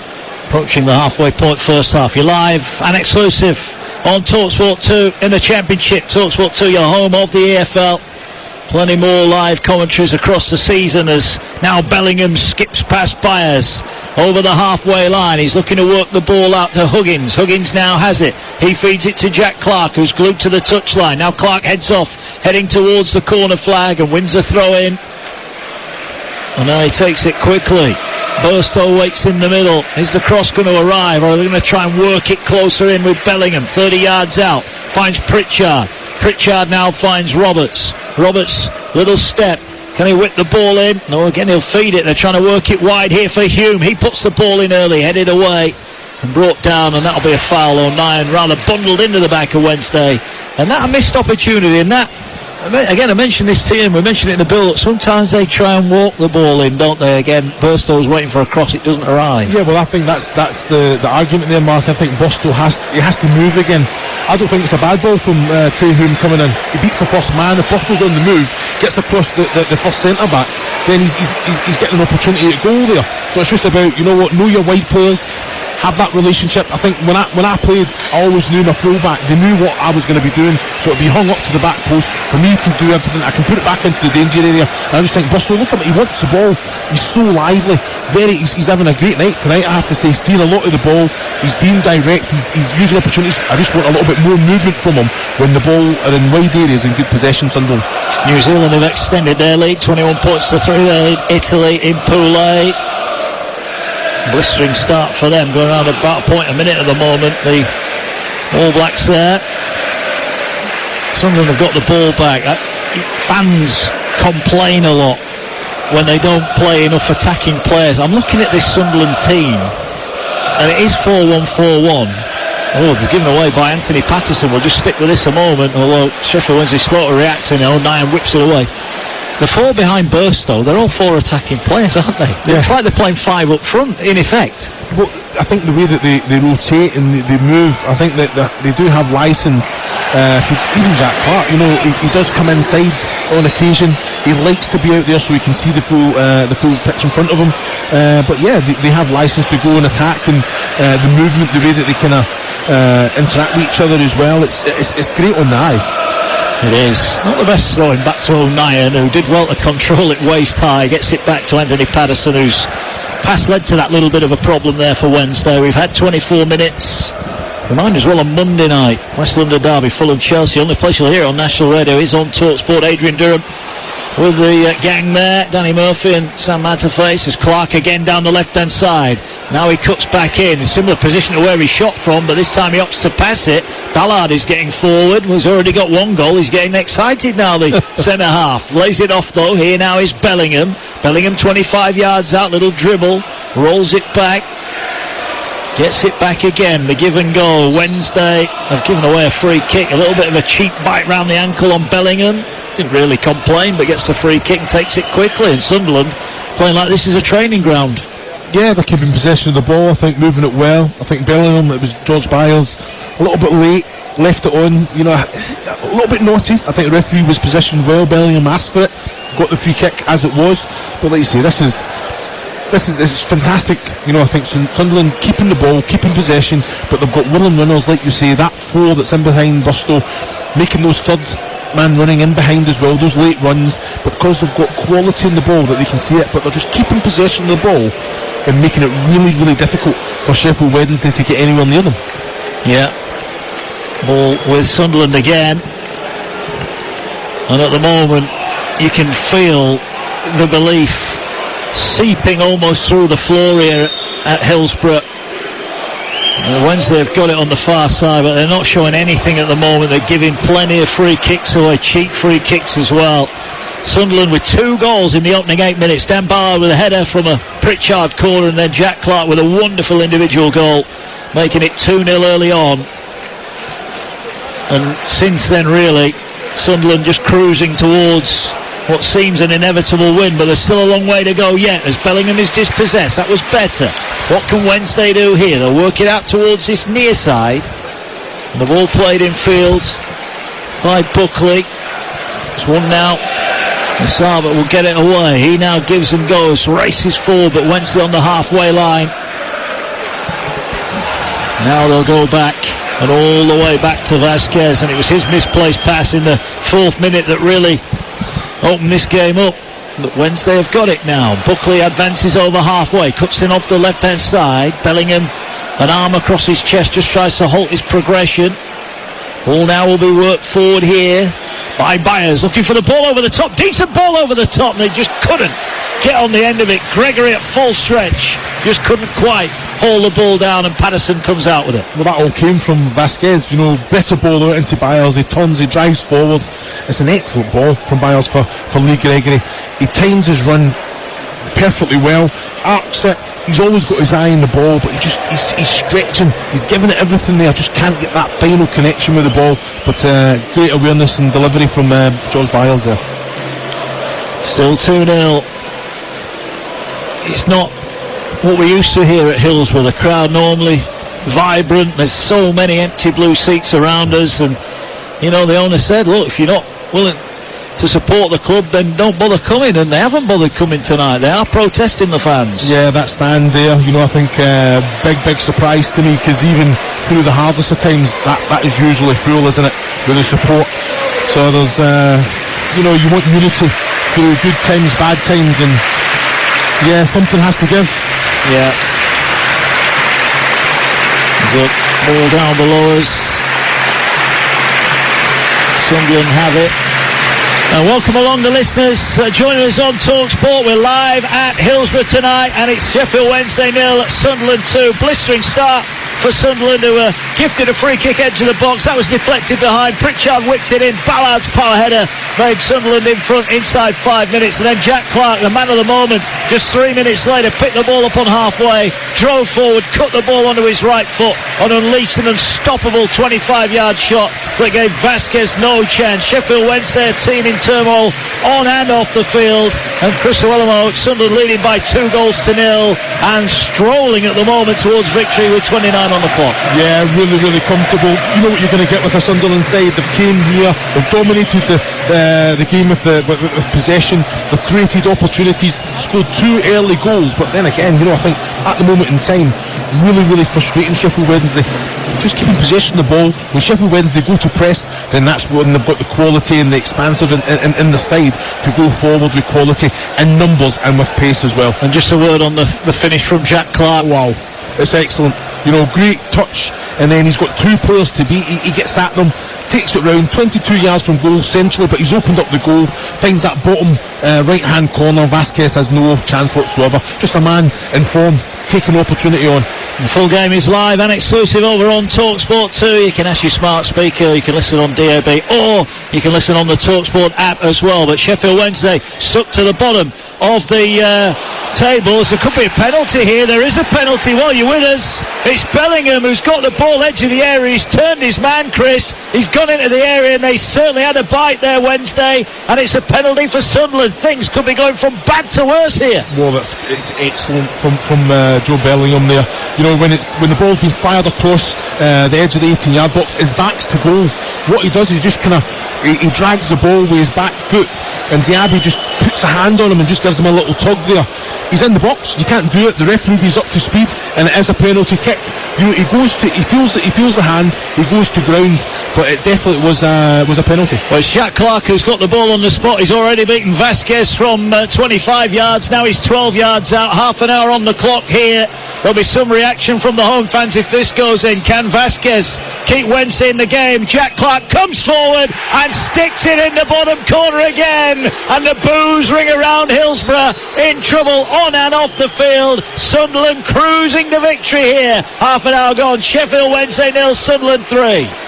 Speaker 1: Approaching the halfway point first half. You're live and exclusive on TalkSport 2 in the Championship. TalkSport 2, your home of the EFL. Plenty more live commentaries across the season as now Bellingham skips past Byers over the halfway line. He's looking to work the ball out to Huggins. Huggins now has it. He feeds it to Jack Clark, who's glued to the touchline. Now Clark heads off, heading towards the corner flag, and wins the throw in. And now he takes it quickly. Burstow waits in the middle. Is the cross going to arrive, or are they going to try and work it closer in with Bellingham? 30 yards out. Finds Pritchard. Pritchard now finds Roberts. Roberts, little step. Can he whip the ball in? No, again he'll feed it. They're trying to work it wide here for Hume. He puts the ball in early, headed away and brought down, and that'll be a foul. O'Nien rather bundled into the back of Wednesday. And that a missed opportunity, and that, again, I mentioned this to him, we mentioned it in the build-up, sometimes they try and walk the ball in, don't they? Again, Burstow's waiting for a cross, it doesn't arrive.
Speaker 2: Yeah, well, I think that's the argument there, Mark. I think Burstow has to move again. I don't think it's a bad ball from Craig Hume coming in. He beats the first man. If Burstow's on the move, gets across the first centre-back, then he's getting an opportunity to go there. So it's just about, you know what, know your wide players, have that relationship. I think when I played, I always knew my fullback. They knew what I was going to be doing, so it'd be hung up to the back post for me to do everything. I can put it back into the danger area. And I just think Burstow, look at him, he wants the ball. He's so lively. He's having a great night tonight, I have to say. He's seen a lot of the ball. He's being direct. He's using opportunities. I just want a little bit more movement from him when the ball are in wide areas in good possession, Sunderland.
Speaker 1: New Zealand have extended their lead, 21 points to 3. They lead Italy in Pool A. Blistering start for them, going around about a point a minute at the moment. The All Blacks there. Sunderland have got the ball back. Fans complain a lot when they don't play enough attacking players. I'm looking at this Sunderland team, and it is 4-1-4-1. Oh, they're given away by Anthony Patterson. We'll just stick with this a moment, although Sheffield Wednesday slow to react, and O'Nien whips it away. The four behind Burstow, they're all four attacking players, aren't they? Yeah. It's like they're playing five up front, in effect.
Speaker 2: Well, I think the way that they rotate and they move, I think that they do have licence. Even Jack Clark, you know, he does come inside on occasion. He likes to be out there so he can see the full pitch in front of him. But yeah, they have licence to go and attack, and the movement, the way that they kind of interact with each other as well. It's great on the eye.
Speaker 1: It is. Not the best throwing back to O'Nien, who did well to control it waist high. Gets it back to Anthony Patterson, whose pass led to that little bit of a problem there for Wednesday. We've had 24 minutes. Remind as well, on Monday night, West London derby, Fulham Chelsea. Only place you'll hear on national radio is on TalkSport. Adrian Durham with the gang there, Danny Murphy and Sam Matterface. As Clark again down the left-hand side. Now he cuts back in a similar position to where he shot from, but this time he opts to pass it. Ballard is getting forward. He's already got one goal. He's getting excited now, the centre-half. Lays it off, though. Here now is Bellingham. Bellingham 25 yards out, little dribble. Rolls it back. Gets it back again. The give and go. Wednesday have given away a free kick. A little bit of a cheap bite round the ankle on Bellingham. Didn't really complain, but gets the free kick and takes it quickly. And Sunderland playing like this is a training ground.
Speaker 2: Yeah, they're keeping possession of the ball, I think, moving it well. I think Bellingham, it was George Byers, a little bit late, left it on, you know, a little bit naughty. I think the referee was positioned well. Bellingham asked for it, got the free kick as it was. But like you say, this is fantastic. You know, I think Sunderland keeping the ball, keeping possession, but they've got willing runners, like you say, that four that's in behind Burstow, making those third man running in behind as well, those late runs, but because they've got quality in the ball that they can see it, but they're just keeping possession of the ball and making it really, really difficult for Sheffield Wednesday to get anywhere near them.
Speaker 1: Yeah, ball with Sunderland again, and at the moment you can feel the belief seeping almost through the floor here at Hillsborough. Wednesday have got it on the far side, but they're not showing anything at the moment. They're giving plenty of free kicks away, cheap free kicks as well. Sunderland with 2 goals in the opening 8 minutes. Dan Ballard with a header from a Pritchard corner, and then Jack Clark with a wonderful individual goal, making it 2-0 early on. And since then, really, Sunderland just cruising towards what seems an inevitable win, but there's still a long way to go yet as Bellingham is dispossessed. That was better. What can Wednesday do here? They'll work it out towards this near side, and the ball played in field by Buckley. It's one now. Saba will get it away. He now gives and goes, races forward, but Wednesday on the halfway line. Now they'll go back, and all the way back to Vasquez, and it was his misplaced pass in the 4th minute that really opened this game up. But Wednesday have got it now. Buckley advances over halfway, cuts in off the left hand side. Bellingham, an arm across his chest, just tries to halt his progression. Ball now will be worked forward here by Byers, looking for the ball over the top. Decent ball over the top, and they just couldn't get on the end of it. Gregory at full stretch just couldn't quite hold the ball down, and Patterson comes out with it.
Speaker 2: Well, that all came from Vasquez. Better ball out into Byers. He turns, he drives forward. It's an excellent ball from Byers for Lee Gregory. He times his run perfectly well, arcs it. He's always got his eye on the ball, but he's stretching, he's giving it everything there, just can't get that final connection with the ball. But great awareness and delivery from George Byers there.
Speaker 1: Still 2-0. It's not what we used to hear at Hillsborough. The crowd normally vibrant, there's so many empty blue seats around us, and the owner said, look, if you're not willing to support the club, then don't bother coming, and they haven't bothered coming tonight. They are protesting, the fans.
Speaker 2: Yeah, that stand there, I think big surprise to me, because even through the hardest of times, that is usually full, isn't it, with the support. So there's you want unity through good times, bad times, and something has to give.
Speaker 1: Yeah, there's a ball down below us. Sunderland have it. And welcome along the listeners joining us on TalkSport. We're live at Hillsborough tonight, and it's Sheffield Wednesday 0, Sunderland 2. Blistering start for Sunderland, who were gifted a free kick edge of the box. That was deflected behind. Pritchard whipped it in. Ballard's power header made Sunderland in front inside 5 minutes. And then Jack Clark, the man of the moment, just 3 minutes later, picked the ball up on halfway, drove forward, cut the ball onto his right foot, and unleashed an unstoppable 25-yard shot that gave Vasquez no chance. Sheffield Wednesday, a team in turmoil on and off the field, and Chris Owellamo, Sunderland leading by 2-0 and strolling at the moment towards victory with 29 on the clock.
Speaker 2: Yeah, really comfortable. You know what you're going to get with a Sunderland side. They've came here, they've dominated the game with possession, they've created opportunities, scored 2 early goals, but then again, I think at the moment in time, really frustrating Sheffield Wednesday. Just keeping possession of the ball. When Sheffield Wednesday go to press, then that's when they've got the quality and the expansive in the side to go forward with quality and numbers and with pace as well.
Speaker 1: And just a word on the finish from Jack Clark.
Speaker 2: Wow, it's excellent. Great touch, and then he's got 2 players to beat. He gets at them, takes it round 22 yards from goal essentially, but he's opened up the goal, finds that bottom right hand corner. Vasquez has no chance whatsoever. Just a man in form, taking opportunity on.
Speaker 1: The full game is live and exclusive over on TalkSport 2. You can ask your smart speaker, you can listen on DAB, or you can listen on the TalkSport app as well. But Sheffield Wednesday stuck to the bottom of the tables. There could be a penalty here. There is a penalty while you're with us. It's Bellingham who's got the ball edge of the area. He's turned his man, Chris. He's gone into the area, and they certainly had a bite there Wednesday, and it's a penalty for Sunderland. Things could be going from bad to worse here.
Speaker 2: Well, it's excellent from Joe Bellingham there. When the ball's been fired across the edge of the 18-yard box, his back's to goal. What he does is just he drags the ball with his back foot, and Diaby just puts a hand on him and just gives him a little tug there. He's in the box, you can't do it. The referee's up to speed, and it is a penalty kick. He feels the hand, he goes to ground, but it definitely was a penalty.
Speaker 1: Well, it's Jack Clark who's got the ball on the spot. He's already beaten Vasquez from 25 yards. Now he's 12 yards out. Half an hour on the clock here There'll be some reaction from the home fans if this goes in. Can Vasquez keep Wednesday in the game? Jack Clark comes forward and sticks it in the bottom corner again, and the boos ring around Hillsborough. In trouble on and off the field. Sunderland cruising to victory here. Half an hour gone. Sheffield Wednesday 0, Sunderland 3.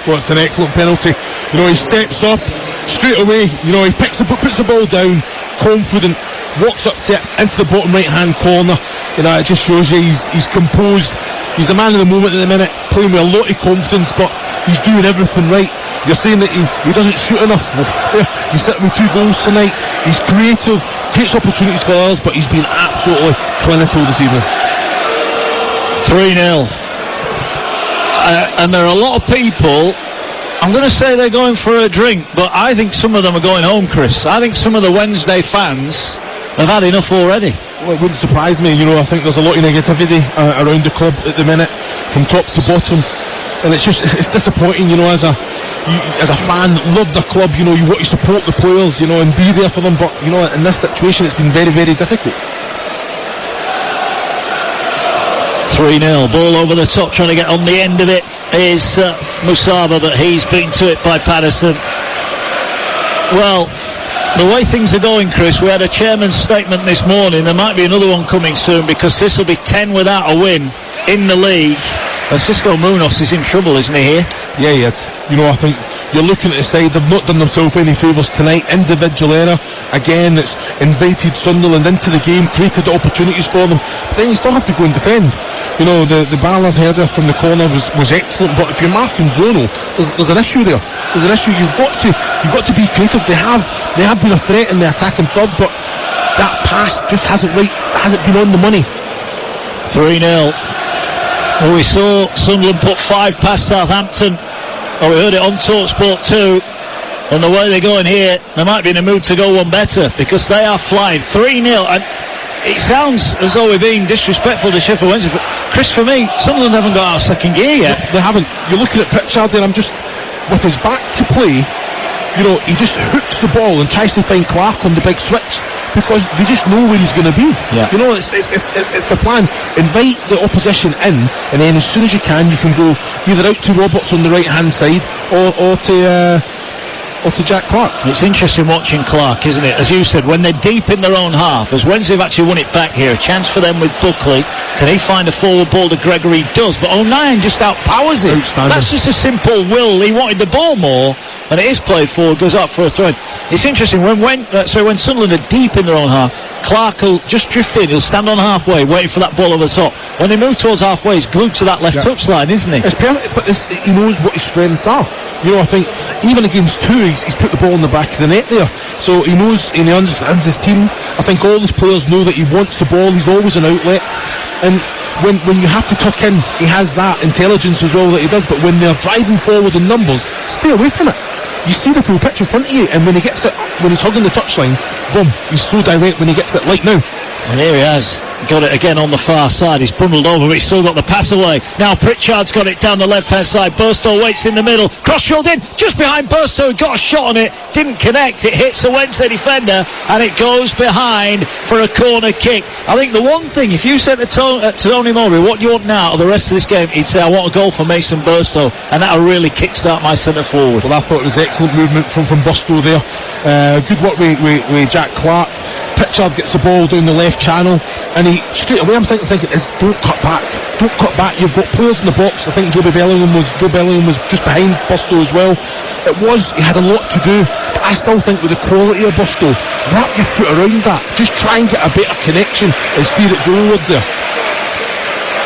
Speaker 2: Well, it's an excellent penalty. You know, he steps up straight away. You know, he puts the ball down, confident, walks up to it, into the bottom right hand corner. You know, it just shows you he's composed. He's the man of the moment at the minute, playing with a lot of confidence, but he's doing everything right. You're saying that he doesn't shoot enough. He's sitting with 2 goals tonight. He's creative, creates opportunities for others, but he's been absolutely clinical this evening.
Speaker 1: 3-0. And there are a lot of people, I'm going to say they're going for a drink, but I think some of them are going home, Chris. I think some of the Wednesday fans have had enough already.
Speaker 2: Well, it wouldn't surprise me. You know, I think there's a lot of negativity around the club at the minute, from top to bottom, and it's disappointing. You know, as a fan, love the club. You know, you want to support the players, you know, and be there for them. But you know, in this situation, it's been very, very difficult.
Speaker 1: 3-0, ball over the top, trying to get on the end of it is Musaba, but he's beaten to it by Patterson. Well, the way things are going, Chris, we had a chairman's statement this morning. There might be another one coming soon, because this will be 10 without a win in the league. Francisco Munoz is in trouble, isn't he, here?
Speaker 2: Yeah, he is. You know, I think you're looking at the side, they've not done themselves any favours tonight. Individual error, again, it's invited Sunderland into the game, created opportunities for them, but then you still have to go and defend. You know, the Ballard header from the corner was excellent, but if you're marking Zono, there's an issue there. There's an issue. You've got to be creative. They have been a threat in the attacking third, but that pass just hasn't been on the money.
Speaker 1: 3-0. Well, we saw Sunderland put 5 past Southampton. Oh, we heard it on TalkSport too. And the way they're going here, they might be in a mood to go one better, because they are flying. 3-0. And it sounds as though we're being disrespectful to Sheffield Wednesday. But Chris, for me, Sunderland haven't got out of second gear yet.
Speaker 2: They haven't. You're looking at Pritchard there. I'm just, with his back to play, you know, he just hooks the ball and tries to find Clark on the big switch, because they just know where he's going to be. Yeah. You know, it's the plan. Invite the opposition in, and then as soon as you can go either out to Roberts on the right hand side or to Jack Clark.
Speaker 1: It's interesting watching Clark, isn't it? As you said, when they're deep in their own half, as Wednesday have actually won it back here, a chance for them with Buckley. Can he find a forward ball to Gregory? He does, but O'Nien just outpowers him. That's just a simple will. He wanted the ball more, and it is played forward, goes up for a throw. It's interesting, when Sunderland are deep in their own half, Clark will just drift in, he'll stand on halfway waiting for that ball over the top. When they move towards halfway, he's glued to that left touchline, isn't he?
Speaker 2: It's perfect, but he knows what his strengths are. You know, I think even against 2, he's put the ball in the back of the net there, so he knows and he understands his team. I think all these players know that he wants the ball, he's always an outlet, and when you have to tuck in, he has that intelligence as well that he does. But when they're driving forward in numbers, stay away from it. You see the full pitch in front of you, and when he gets it, when he's hugging the touchline, boom, he's so direct when he gets it, like now.
Speaker 1: And here he has got it again on the far side. He's bundled over, but he's still got the pass away. Now Pritchard's got it down the left-hand side. Burstow waits in the middle. Cross-field in, just behind Burstow. He got a shot on it, didn't connect. It hits the Wednesday defender, and it goes behind for a corner kick. I think the one thing, if you said to Tony Mowbray, what do you want now of the rest of this game, he'd say, I want a goal for Mason Burstow, and that'll really kick-start my centre-forward.
Speaker 2: Well, I thought it was excellent movement from Burstow there. Good work with Jack Clark. Pritchard gets the ball down the left channel, and he straight away I'm thinking is don't cut back. You've got players in the box. I think Joe Bellingham was just behind Burstow as well. He had a lot to do, but I still think with the quality of Burstow, wrap your foot around that, just try and get a better connection and steer it goalwards there.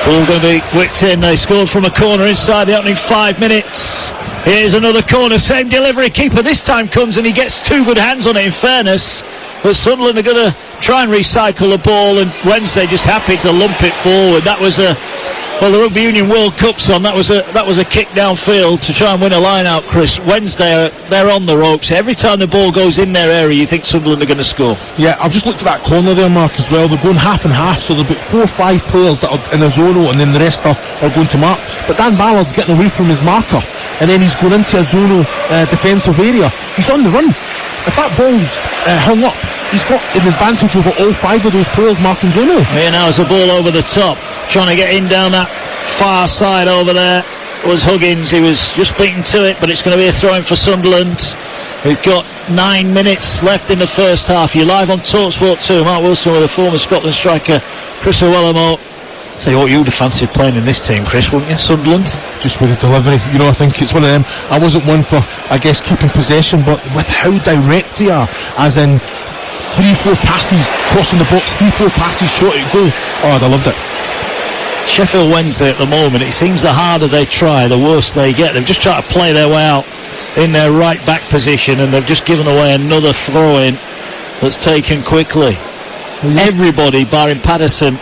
Speaker 1: Ball going to be whipped in. They scored from a corner inside the opening 5 minutes. Here's another corner, same delivery. Keeper this time comes and he gets 2 good hands on it, in fairness. But Sunderland are going to try and recycle the ball, and Wednesday just happy to lump it forward. That was the Rugby Union World Cup's on. That was a kick downfield to try and win a line out, Chris. Wednesday, they're on the ropes. Every time the ball goes in their area, you think Sunderland are going to score. Yeah,
Speaker 2: I've just looked at that corner there, Mark, as well. They're going half and half, so there'll be 4 or 5 players that are in a zono, and then the rest are going to mark. But Dan Ballard's getting away from his marker, and then he's going into a zono defensive area. He's on the run. If that ball's hung up, he's got an advantage over all 5 of those players marking zono.
Speaker 1: Here now is the ball over the top. trying to get in down that far side over there was Huggins. He was just beaten to it, but it's going to be a throw-in for Sunderland. We've got 9 minutes left in the first half. You're live on TalkSport 2. Mark Wilson with the former Scotland striker Chris Owellamo. Tell you what, you'd have fancied playing in this team, Chris, wouldn't you? Sunderland?
Speaker 2: Just with the delivery, you know, I think it's one of them. I wasn't one for, I guess, keeping possession, but with how direct they are, as in 3-4 passes crossing the box, 3-4 passes short at goal. Oh, I loved it.
Speaker 1: Sheffield Wednesday at the moment, it seems the harder they try, the worse they get. They've just tried to play their way out in their right back position, and they've just given away another throw-in that's taken quickly. Everybody, barring Patterson,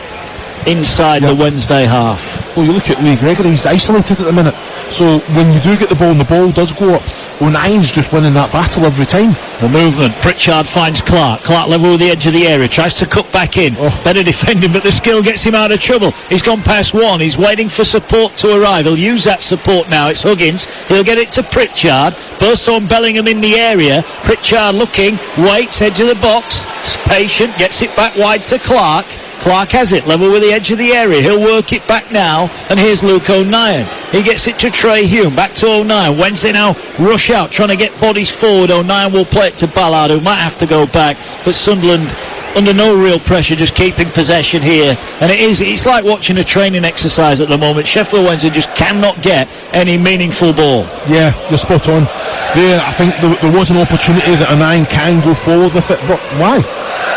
Speaker 1: inside the Wednesday half.
Speaker 2: Well, you look at Lee Gregory, he's isolated at the minute, so when you do get the ball and the ball does go up, O'Nien's just winning that battle every time.
Speaker 1: The movement, Pritchard finds Clark level with the edge of the area, tries to cut back in, better defending, but the skill gets him out of trouble. He's gone past one, he's waiting for support to arrive. He'll use that support now. It's Huggins, he'll get it to Pritchard, bursts on Bellingham in the area. Pritchard looking, waits, edge of the box, patient, gets it back wide to Clark has it, level with the edge of the area. He'll work it back now, and here's Luke O'Nien. He gets it to Trey Hume, back to O'Nien. Wednesday now rush out, trying to get bodies forward. O'Nien will play it to Ballard, who might have to go back, but Sunderland under no real pressure, just keeping possession here. And it's like watching a training exercise at the moment. Sheffield Wednesday just cannot get any meaningful ball.
Speaker 2: Yeah, you're spot on. There, I think there was an opportunity that O'Nien can go forward with it, but why?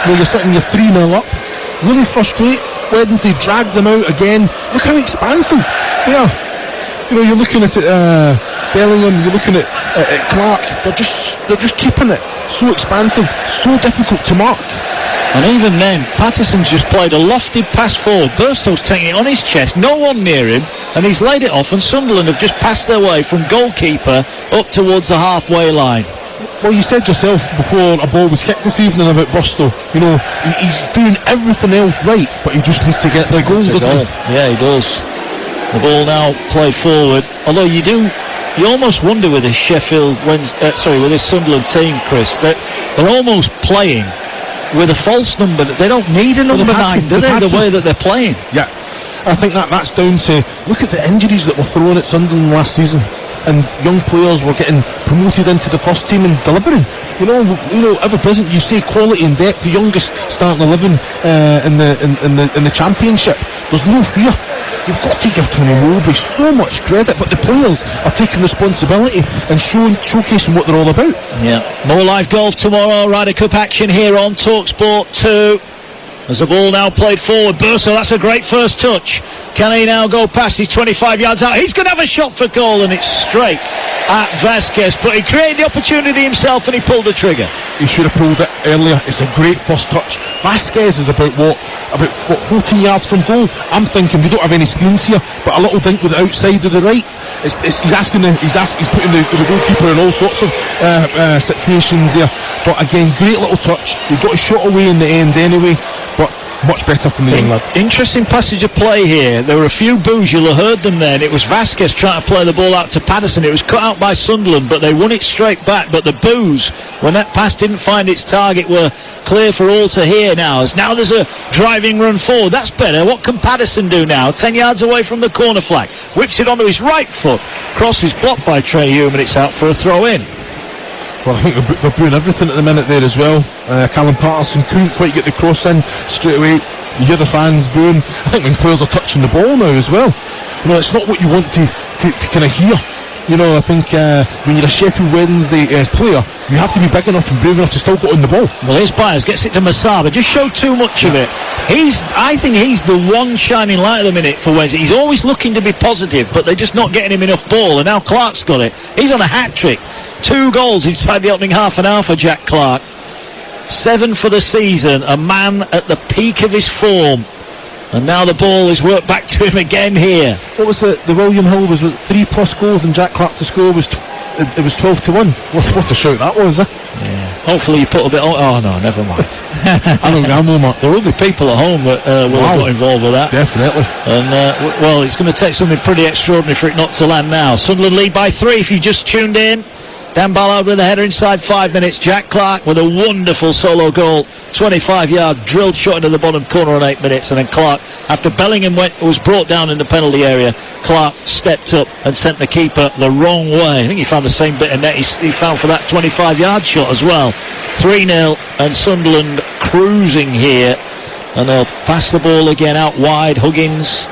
Speaker 2: Well, you're sitting, you're 3-0 up. Really frustrate. Wednesday dragged them out again. Look how expansive they are. You know, you're looking at Bellingham, you're looking at Clark. They're just keeping it so expansive, so difficult to mark.
Speaker 1: And even then, Patterson's just played a lofted pass forward. Burstow's taking it on his chest, no one near him, and he's laid it off, and Sunderland have just passed their way from goalkeeper up towards the halfway line.
Speaker 2: Well, you said yourself before a ball was kicked this evening about Burstow. You know, he's doing everything else right, but he just needs to get the goal, doesn't he?
Speaker 1: Yeah, he does. The ball now played forward. Although you almost wonder with this with this Sunderland team, Chris, that they're almost playing with a false number. They don't need a number 9, do they? The way that they're playing.
Speaker 2: Yeah, I think that's down to, look at the injuries that were thrown at Sunderland last season. And young players were getting promoted into the first team and delivering. You know, ever present. You say quality and depth. The youngest starting 11 in the championship. There's no fear. You've got to give Tony Mowbray so much credit, but the players are taking responsibility and showcasing what they're all about.
Speaker 1: Yeah. More live golf tomorrow. Ryder Cup action here on TalkSport 2. As the ball now played forward, Burso, that's a great first touch. Can he now go past? He's 25 yards out. He's going to have a shot for goal, and it's straight at Vasquez. But he created the opportunity himself, and he pulled the trigger.
Speaker 2: He should have pulled it earlier. It's a great first touch. Vasquez is about 14 yards from goal. I'm thinking we don't have any screens here, but a little dink with the outside of the right. He's putting the goalkeeper in all sorts of situations there. But again, great little touch. He got a shot away in the end anyway, but much better from the young lad.
Speaker 1: Interesting passage of play here. There were a few boos, you'll have heard them then. It was Vasquez trying to play the ball out to Patterson. It was cut out by Sunderland, but they won it straight back. But the boos, when that pass didn't find its target, were clear for all to hear now. As now there's a driving run forward. That's better. What can Patterson do now? 10 yards away from the corner flag. Whips it onto his right foot. Cross is blocked by Trey Hume, and it's out for a throw-in.
Speaker 2: Well, I think they're doing everything at the minute there as well. Callum Patterson couldn't quite get the cross in straight away. You hear the fans booing. I think when players are touching the ball now as well, you know, it's not what you want to kind of hear. You know, I think when you're a Sheffield Wednesday player, you have to be big enough and brave enough to still get on the ball.
Speaker 1: Well, here's Byers, gets it to Masaba. Just showed too much of it. I think he's the one shining light at the minute for Wednesday. He's always looking to be positive, but they're just not getting him enough ball. And now Clark's got it. He's on a hat-trick. 2 goals inside the opening half an hour for Jack Clark. 7 for the season. A man at the peak of his form. And now the ball is worked back to him again here.
Speaker 2: What was the William Hill was with 3+ goals, and Jack Clark to score was it was 12-1. What a shout that was,
Speaker 1: Yeah. Hopefully you put a bit on. Oh no, never mind.
Speaker 2: I don't gamble, Mark.
Speaker 1: There will be people at home that will have got involved with that.
Speaker 2: Definitely.
Speaker 1: And well, it's going to take something pretty extraordinary for it not to land now. Sunderland lead by 3 if you just tuned in. Dan Ballard with a header inside 5 minutes. Jack Clark with a wonderful solo goal. 25-yard drilled shot into the bottom corner on 8 minutes. And then Clark, after Bellingham was brought down in the penalty area, Clark stepped up and sent the keeper the wrong way. I think he found the same bit of net he found for that 25-yard shot as well. 3-0 and Sunderland cruising here. And they'll pass the ball again out wide. Huggins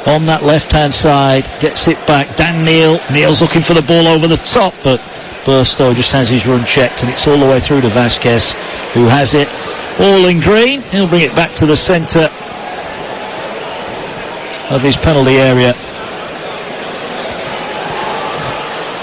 Speaker 1: on that left-hand side gets it back. Dan Neal's looking for the ball over the top, but Burstow just has his run checked, and it's all the way through to Vasquez, who has it all in green. He'll bring it back to the centre of his penalty area.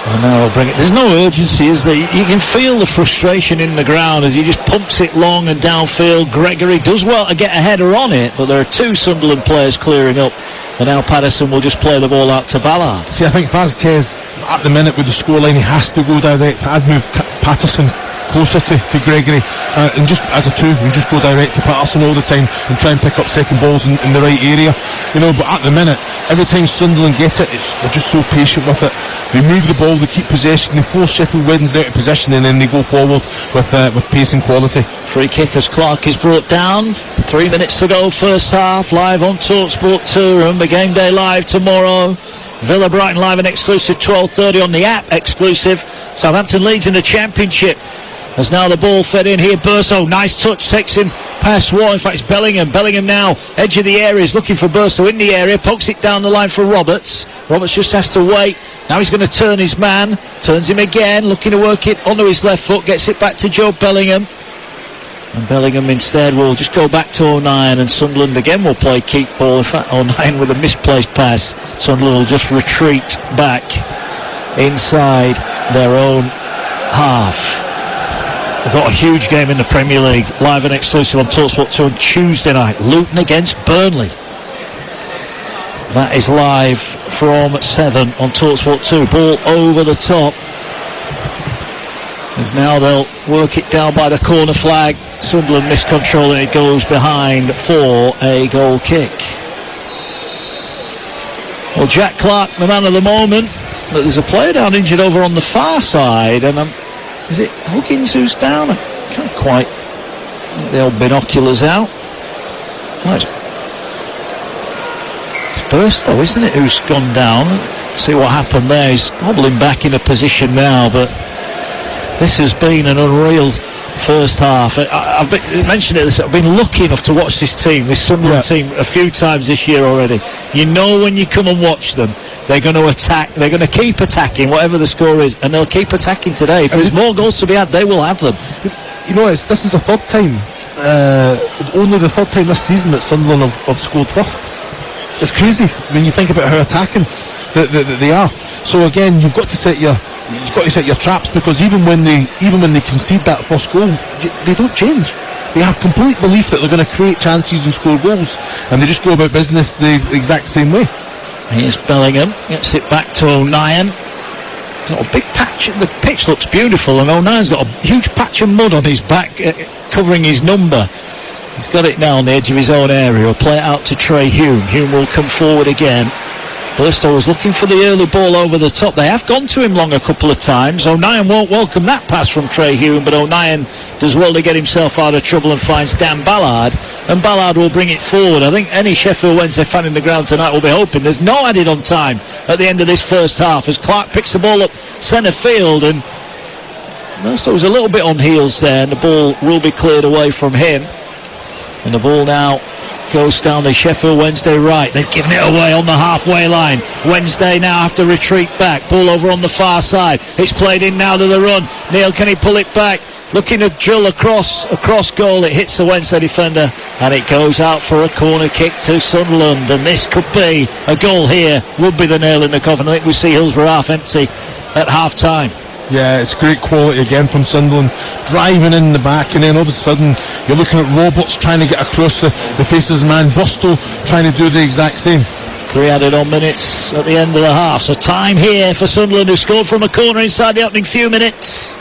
Speaker 1: And now he'll bring it. There's no urgency, is there? You can feel the frustration in the ground as he just pumps it long and downfield. Gregory does well to get a header on it, but there are two Sunderland players clearing up, and now Patterson will just play the ball out to Ballard.
Speaker 2: See, I think Vasquez, at the minute with the scoreline, he has to go direct. I'd move Patterson closer to Gregory, and just as a two, we just go direct to Patterson all the time and try and pick up second balls in the right area, but at the minute, every time Sunderland get it, they're just so patient with it. They move the ball, they keep possession, they force Sheffield Wednesday out of possession, and then they go forward with pace and quality.
Speaker 1: Free kick as Clark is brought down. 3 minutes to go, first half, live on TalkSport 2. Remember, Game Day Live tomorrow. Villa Brighton live and exclusive, 12:30 on the app, exclusive. Southampton leads in the Championship. As now the ball fed in here, Burstow, nice touch, takes him past War. In fact, it's Bellingham now, edge of the area, is looking for Burstow in the area, pokes it down the line for Roberts. Roberts just has to wait. Now he's going to turn his man, turns him again, looking to work it onto his left foot, gets it back to Joe Bellingham. And Bellingham instead will just go back to O'Nien, and Sunderland again will play keep ball. In fact, O'Nien with a misplaced pass. Sunderland will just retreat back inside their own half. We've got a huge game in the Premier League, live and exclusive on TalkSport 2 on Tuesday night. Luton against Burnley. That is live from 7 on TalkSport 2. Ball over the top. As now they'll work it down by the corner flag. Sunderland miscontrol, and it goes behind for a goal kick. Well, Jack Clark, the man of the moment. But there's a player down injured over on the far side, and is it Huggins who's down? I can't quite get the old binoculars out. No, it's Burstow, isn't it, who's gone down? See what happened there. He's hobbling back in a position now, but this has been an unreal first half. I've mentioned it. I've been lucky enough to watch this Sunderland team, a few times this year already. You know when you come and watch them, they're going to attack. They're going to keep attacking, whatever the score is, and they'll keep attacking today. If there's more goals to be had, they will have them.
Speaker 2: This is the third time, only the third time this season that Sunderland have scored first. It's crazy when you think about how attacking they are. So again, you've got to set your traps, because even when they concede that first goal, they don't change. They have complete belief that they're going to create chances and score goals, and they just go about business the exact same way.
Speaker 1: Here's Bellingham, gets it back to O'Nien. Got a big patch. The pitch looks beautiful, and O'Nien's got a huge patch of mud on his back, covering his number. He's got it now on the edge of his own area. He'll play it out to Trey Hume. Hume will come forward again. Burstow was looking for the early ball over the top. They have gone to him long a couple of times. O'Nien won't welcome that pass from Trey Hume, but O'Nien does well to get himself out of trouble and finds Dan Ballard, and Ballard will bring it forward. I think any Sheffield Wednesday fan in the ground tonight will be hoping there's no added on time at the end of this first half, as Clark picks the ball up centre field, and Burstow was a little bit on heels there, and the ball will be cleared away from him. And the ball now goes down the Sheffield Wednesday right. They've given it away on the halfway line. Wednesday now have to retreat back. Ball over on the far side. It's played in now to the run. Neil, can he pull it back? Looking to drill across goal. It hits the Wednesday defender, and it goes out for a corner kick to Sunderland. And this could be a goal here. Would be the nail in the coffin. I think we see Hillsborough half empty at half time.
Speaker 2: Yeah, it's great quality again from Sunderland, driving in the back, and then all of a sudden you're looking at Roberts trying to get across the face of his man, Burstow trying to do the exact same.
Speaker 1: 3 added on minutes at the end of the half, so time here for Sunderland, who scored from a corner inside the opening few minutes.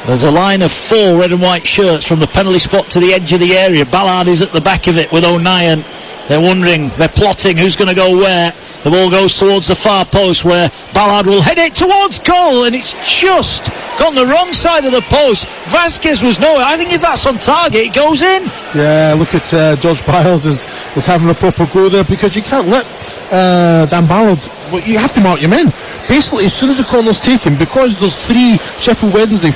Speaker 1: There's a line of 4 red and white shirts from the penalty spot to the edge of the area. Ballard is at the back of it with O'Nien. They're plotting who's going to go where. The ball goes towards the far post where Ballard will head it towards goal, and it's just gone the wrong side of the post. Vasquez was nowhere. I think if that's on target, it goes in.
Speaker 2: Yeah, look at George Biles is having a proper go there, because you can't let Dan Ballard. Well, you have to mark your men. Basically, as soon as the corner's taken, because there's four Sheffield Wednesday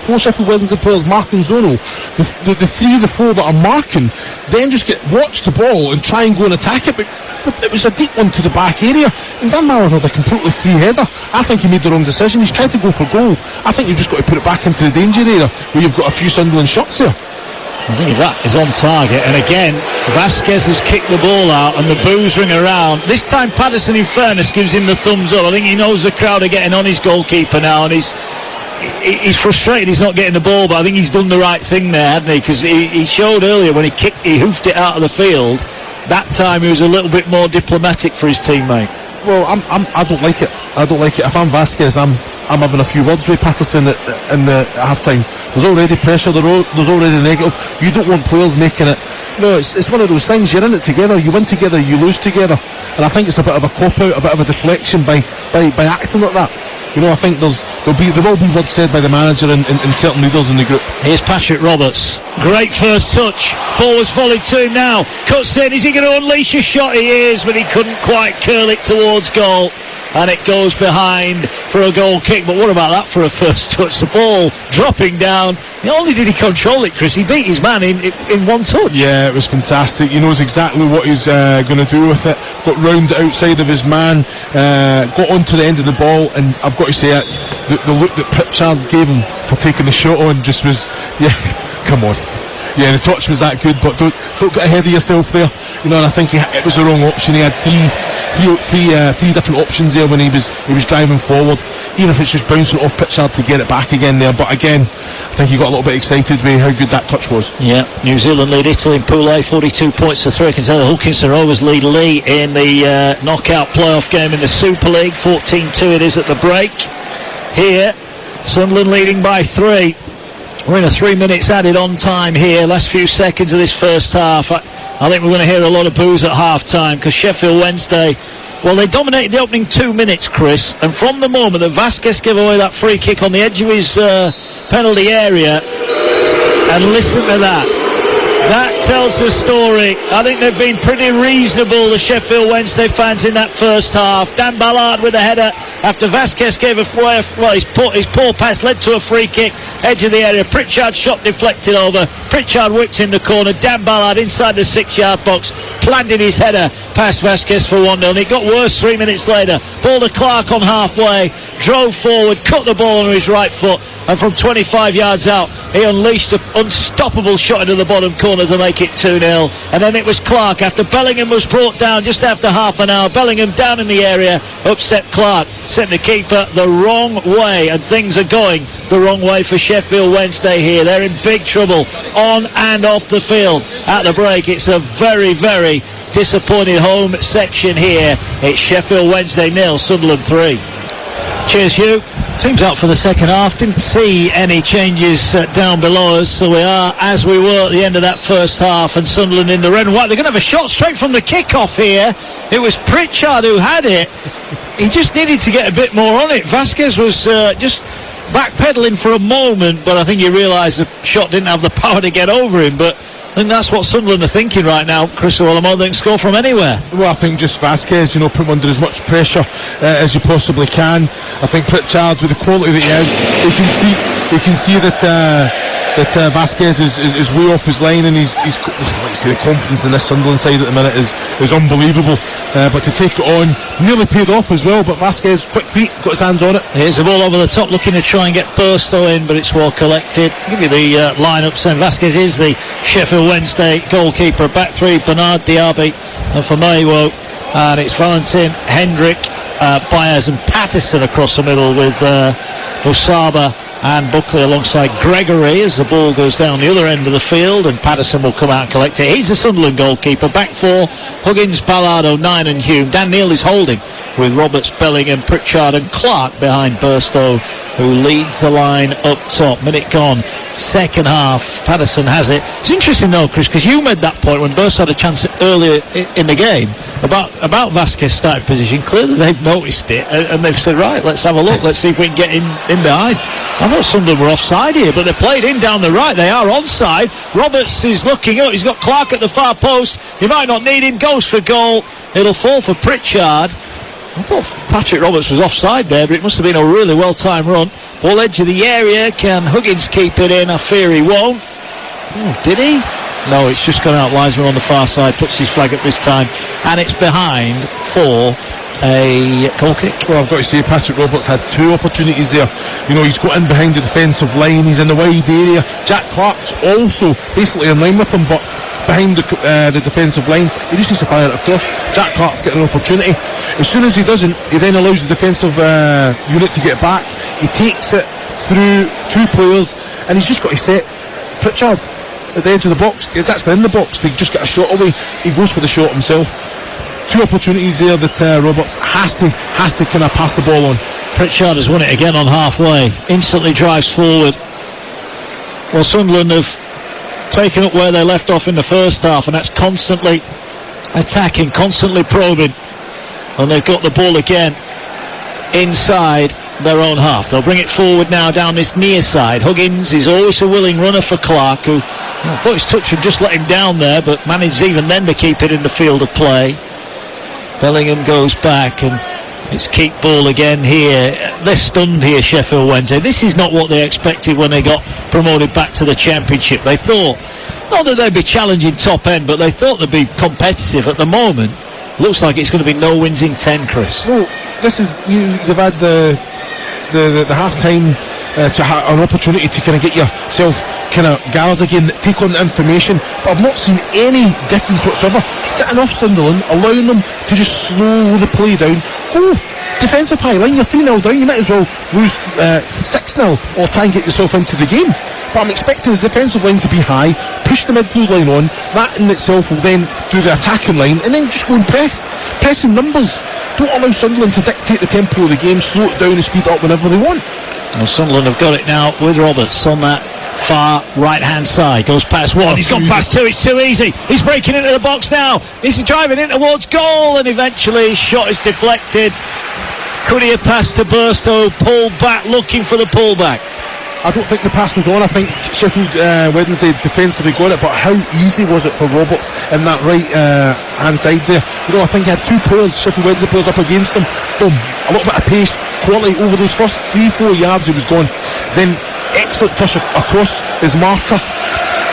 Speaker 2: players marking zonal, the 3 of the 4 that are marking then just watch the ball and try and go and attack it. But it was a deep one to the back area, and Dan Ballard had a completely free header. I think he made the wrong decision. He's tried to go for goal. I think you've just got to put it back into the danger area where you've got a few Sunderland shots there.
Speaker 1: I think that is on target, and again Vasquez has kicked the ball out and the boos ring around. This time Patterson, in fairness, gives him the thumbs up. I think he knows the crowd are getting on his goalkeeper now, and he's frustrated he's not getting the ball, but I think he's done the right thing there, hasn't he? Because he showed earlier when he hoofed it out of the field. That time he was a little bit more diplomatic for his teammate.
Speaker 2: Well, I don't like it. If I'm Vasquez, I'm having a few words with Patterson at half-time. There's already pressure, there's already negative. You don't want players making it. No, it's one of those things. You're in it together, you win together, you lose together. And I think it's a bit of a cop-out, a bit of a deflection by acting like that. You know, I think there will be words said by the manager and certain leaders in the group.
Speaker 1: Here's Patrick Roberts. Great first touch. Ball was volleyed to him now. Cuts in. Is he going to unleash a shot? He is, but he couldn't quite curl it towards goal. And it goes behind for a goal kick. But what about that for a first touch? The ball dropping down. Not only did he control it, Chris, he beat his man in one touch.
Speaker 2: Yeah, it was fantastic. He knows exactly what he's going to do with it. Got round the outside of his man, got onto the end of the ball, and I've got to say it, the look that Pritchard gave him for taking the shot on just was, yeah, come on. Yeah, the touch was that good, but don't get ahead of yourself there. You know, and I think it was the wrong option. He had three different options there when he was driving forward. Even if it's just bouncing off Pritchard to get it back again there. But again, I think he got a little bit excited with how good that touch was.
Speaker 1: Yeah, New Zealand lead Italy in Pool A, 42 points to 3. I can tell the Hulkinson Rovers lead Lee in the knockout playoff game in the Super League. 14-2 it is at the break. Here, Sunderland leading by 3. We're in a 3 minutes added on time here, last few seconds of this first half. I think we're going to hear a lot of boos at half time, because Sheffield Wednesday, well, they dominated the opening 2 minutes, Chris, and from the moment that Vasquez gave away that free kick on the edge of his penalty area, and listen to that. That tells the story. I think they've been pretty reasonable, the Sheffield Wednesday fans, in that first half. Dan Ballard with a header after Vasquez gave away, his poor pass led to a free kick, edge of the area. Pritchard shot deflected over. Pritchard whipped in the corner. Dan Ballard inside the 6-yard box, planted his header past Vasquez for 1-0. And it got worse 3 minutes later. Ball to Clark on halfway, drove forward, cut the ball on his right foot, and from 25 yards out, he unleashed an unstoppable shot into the bottom corner to make it 2-0. And then it was Clark, after Bellingham was brought down just after half an hour. Bellingham down in the area, upset Clark, sent the keeper the wrong way, and things are going the wrong way for Sheffield Wednesday here. They're in big trouble on and off the field. At the break, it's a very, very disappointed home section here. It's Sheffield Wednesday 0, Sunderland 3. Cheers, Hugh. Team's out for the second half. Didn't see any changes down below us, so we are as we were at the end of that first half, and Sunderland in the red and white. They're going to have a shot straight from the kick-off here. It was Pritchard who had it. He just needed to get a bit more on it. Vasquez was just backpedaling for a moment, but I think he realised the shot didn't have the power to get over him. But I think that's what Sunderland are thinking right now, Chris. Well, they can score from anywhere. Well,
Speaker 2: I think just Vasquez, put him under as much pressure as you possibly can. I think Pritchard, with the quality that he is, you can see that Vasquez is way off his line, and he's like you say, the confidence in this Sunderland side at the minute is unbelievable. But to take it on, nearly paid off as well. But Vasquez, quick feet, got his hands on it.
Speaker 1: Here's the ball over the top, looking to try and get Burstow in, but it's well collected. I'll give you the line-up. Vasquez is the Sheffield Wednesday goalkeeper. Back 3, Bernard, Diaby, and Famewo. And it's Valentin, Hendrick, Baez and Patterson across the middle, with Osaba and Buckley alongside Gregory as the ball goes down the other end of the field, and Patterson will come out and collect it. He's the Sunderland goalkeeper. Back 4, Huggins, Ballard, O'Nien and Hume. Dan Neil is holding. with Roberts, Bellingham, Pritchard and Clark behind Burstow, who leads the line up top. Minute gone, second half. Patterson has it. It's interesting though, Chris, because you made that point when Burstow had a chance earlier in the game about Vasquez starting position. Clearly they've noticed it and they've said, right, let's have a look, let's see if we can get in behind. I thought Sunderland were offside here, but they played in down the right. They are onside. Roberts is looking up, he's got Clark at the far post, he might not need him, goes for goal. It'll fall for Pritchard. I thought Patrick Roberts was offside there, but it must have been a really well-timed run. Ball edge of the area. Can Huggins keep it in? I fear he won't. Oh, did he? No, it's just gone out. Linesman on the far side puts his flag up this time, and it's behind for a goal kick.
Speaker 2: Well, I've got to say, Patrick Roberts had two opportunities there. You know, he's got in behind the defensive line, he's in the wide area. Jack Clark's also basically in line with him, but behind the defensive line, he just needs to fire it across. Jack Clark's getting an opportunity. As soon as he doesn't, he then allows the defensive unit to get back. He takes it through two players, and he's just got to set Pritchard at the edge of the box. He's actually in the box to just get a shot away. He goes for the shot himself. Two opportunities there that Roberts has to kind of pass the ball on.
Speaker 1: Pritchard has won it again on halfway. Instantly drives forward. Well, Sunderland have taken up where they left off in the first half, and that's constantly attacking, constantly probing, and they've got the ball again inside their own half. They'll bring it forward now down this near side. Huggins is always a willing runner for Clark, who I thought his touch would just let him down there, but managed even then to keep it in the field of play. Bellingham goes back, and it's keep ball again here. They're stunned here, Sheffield Wednesday. This is not what they expected when they got promoted back to the Championship. They thought, not that they'd be challenging top end, but they thought they'd be competitive. At the moment, looks like it's going to be no wins in 10, Chris.
Speaker 2: Well, this is, they've had the half-time to have an opportunity to kind of get yourself kind of gathered again, take on the information, but I've not seen any difference whatsoever. Sitting off Sunderland, allowing them to just slow the play down. Oh, defensive high line, you're 3-0 down, you might as well lose 6-0 or try and get yourself into the game. But I'm expecting the defensive line to be high, push the midfield line on, that in itself will then do the attacking line, and then just go and press in numbers. Don't allow Sunderland to dictate the tempo of the game, slow it down and speed it up whenever they want.
Speaker 1: Well, Sunderland have got it now with Roberts on that far right hand side. Goes past one, he's gone past two, it's too easy. He's breaking into the box now, he's driving in towards goal, and eventually his shot is deflected. Could he have passed to Burstow? Pulled back, looking for the pullback.
Speaker 2: I don't think the pass was on. I think Sheffield Wednesday defensively got it, but how easy was it for Roberts in that right hand side there? You know, I think he had two players, Sheffield Wednesday players up against him. Boom, a little bit of pace, quality over those first 3-4 yards he was gone. Then excellent touch across his marker.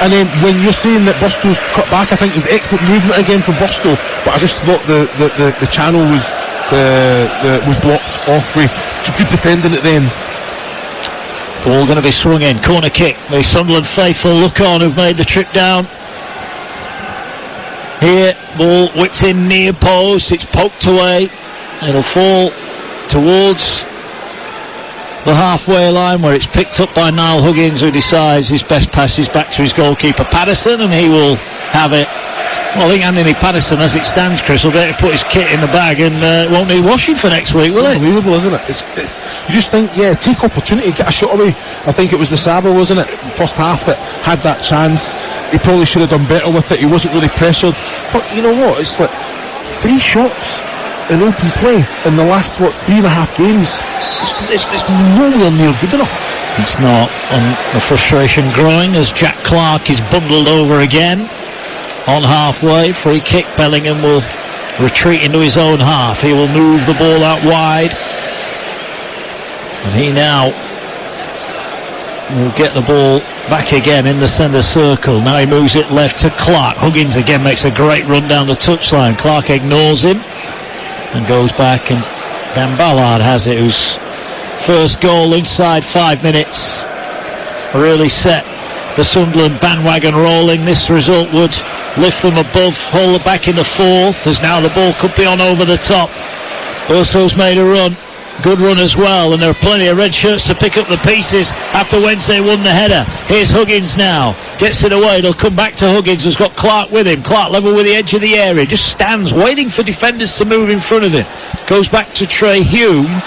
Speaker 2: And then when you're saying that Burstow's cut back, I think there's excellent movement again from Burstow, but I just thought the channel was blocked off with good defending at the end.
Speaker 1: Ball going to be swung in, corner kick. The Sunderland faithful look on, who've made the trip down. Here, ball whipped in near post, it's poked away. It'll fall towards the halfway line, where it's picked up by Niall Huggins, who decides his best pass is back to his goalkeeper Patterson, and he will have it. Well, I think Anthony Patterson, as it stands, Chris, will be able to put his kit in the bag and won't need washing for next week, will it?
Speaker 2: Unbelievable, isn't it? It's, you just think, yeah, take opportunity, get a shot away. I think it was Nasaba, wasn't it, first half that had that chance. He probably should have done better with it. He wasn't really pressured. But you know what? It's like 3 shots in open play in the last, 3.5 games. It's nowhere near good enough.
Speaker 1: It's not. And the frustration growing as Jack Clark is bundled over again. On halfway, free kick. Bellingham will retreat into his own half. He will move the ball out wide, and he now will get the ball back again in the centre circle. Now he moves it left to Clark. Huggins again makes a great run down the touchline. Clark ignores him and goes back, and Dan Ballard has it, whose first goal inside 5 minutes really set the Sunderland bandwagon rolling. This result would lift them above Hull back in the 4th, as now the ball could be on over the top. Burstow's made a run. Good run as well, and there are plenty of red shirts to pick up the pieces after Wednesday won the header. Here's Huggins now, gets it away, it'll come back to Huggins, who's got Clark with him. Clark level with the edge of the area, just stands waiting for defenders to move in front of him. Goes back to Trey Hume.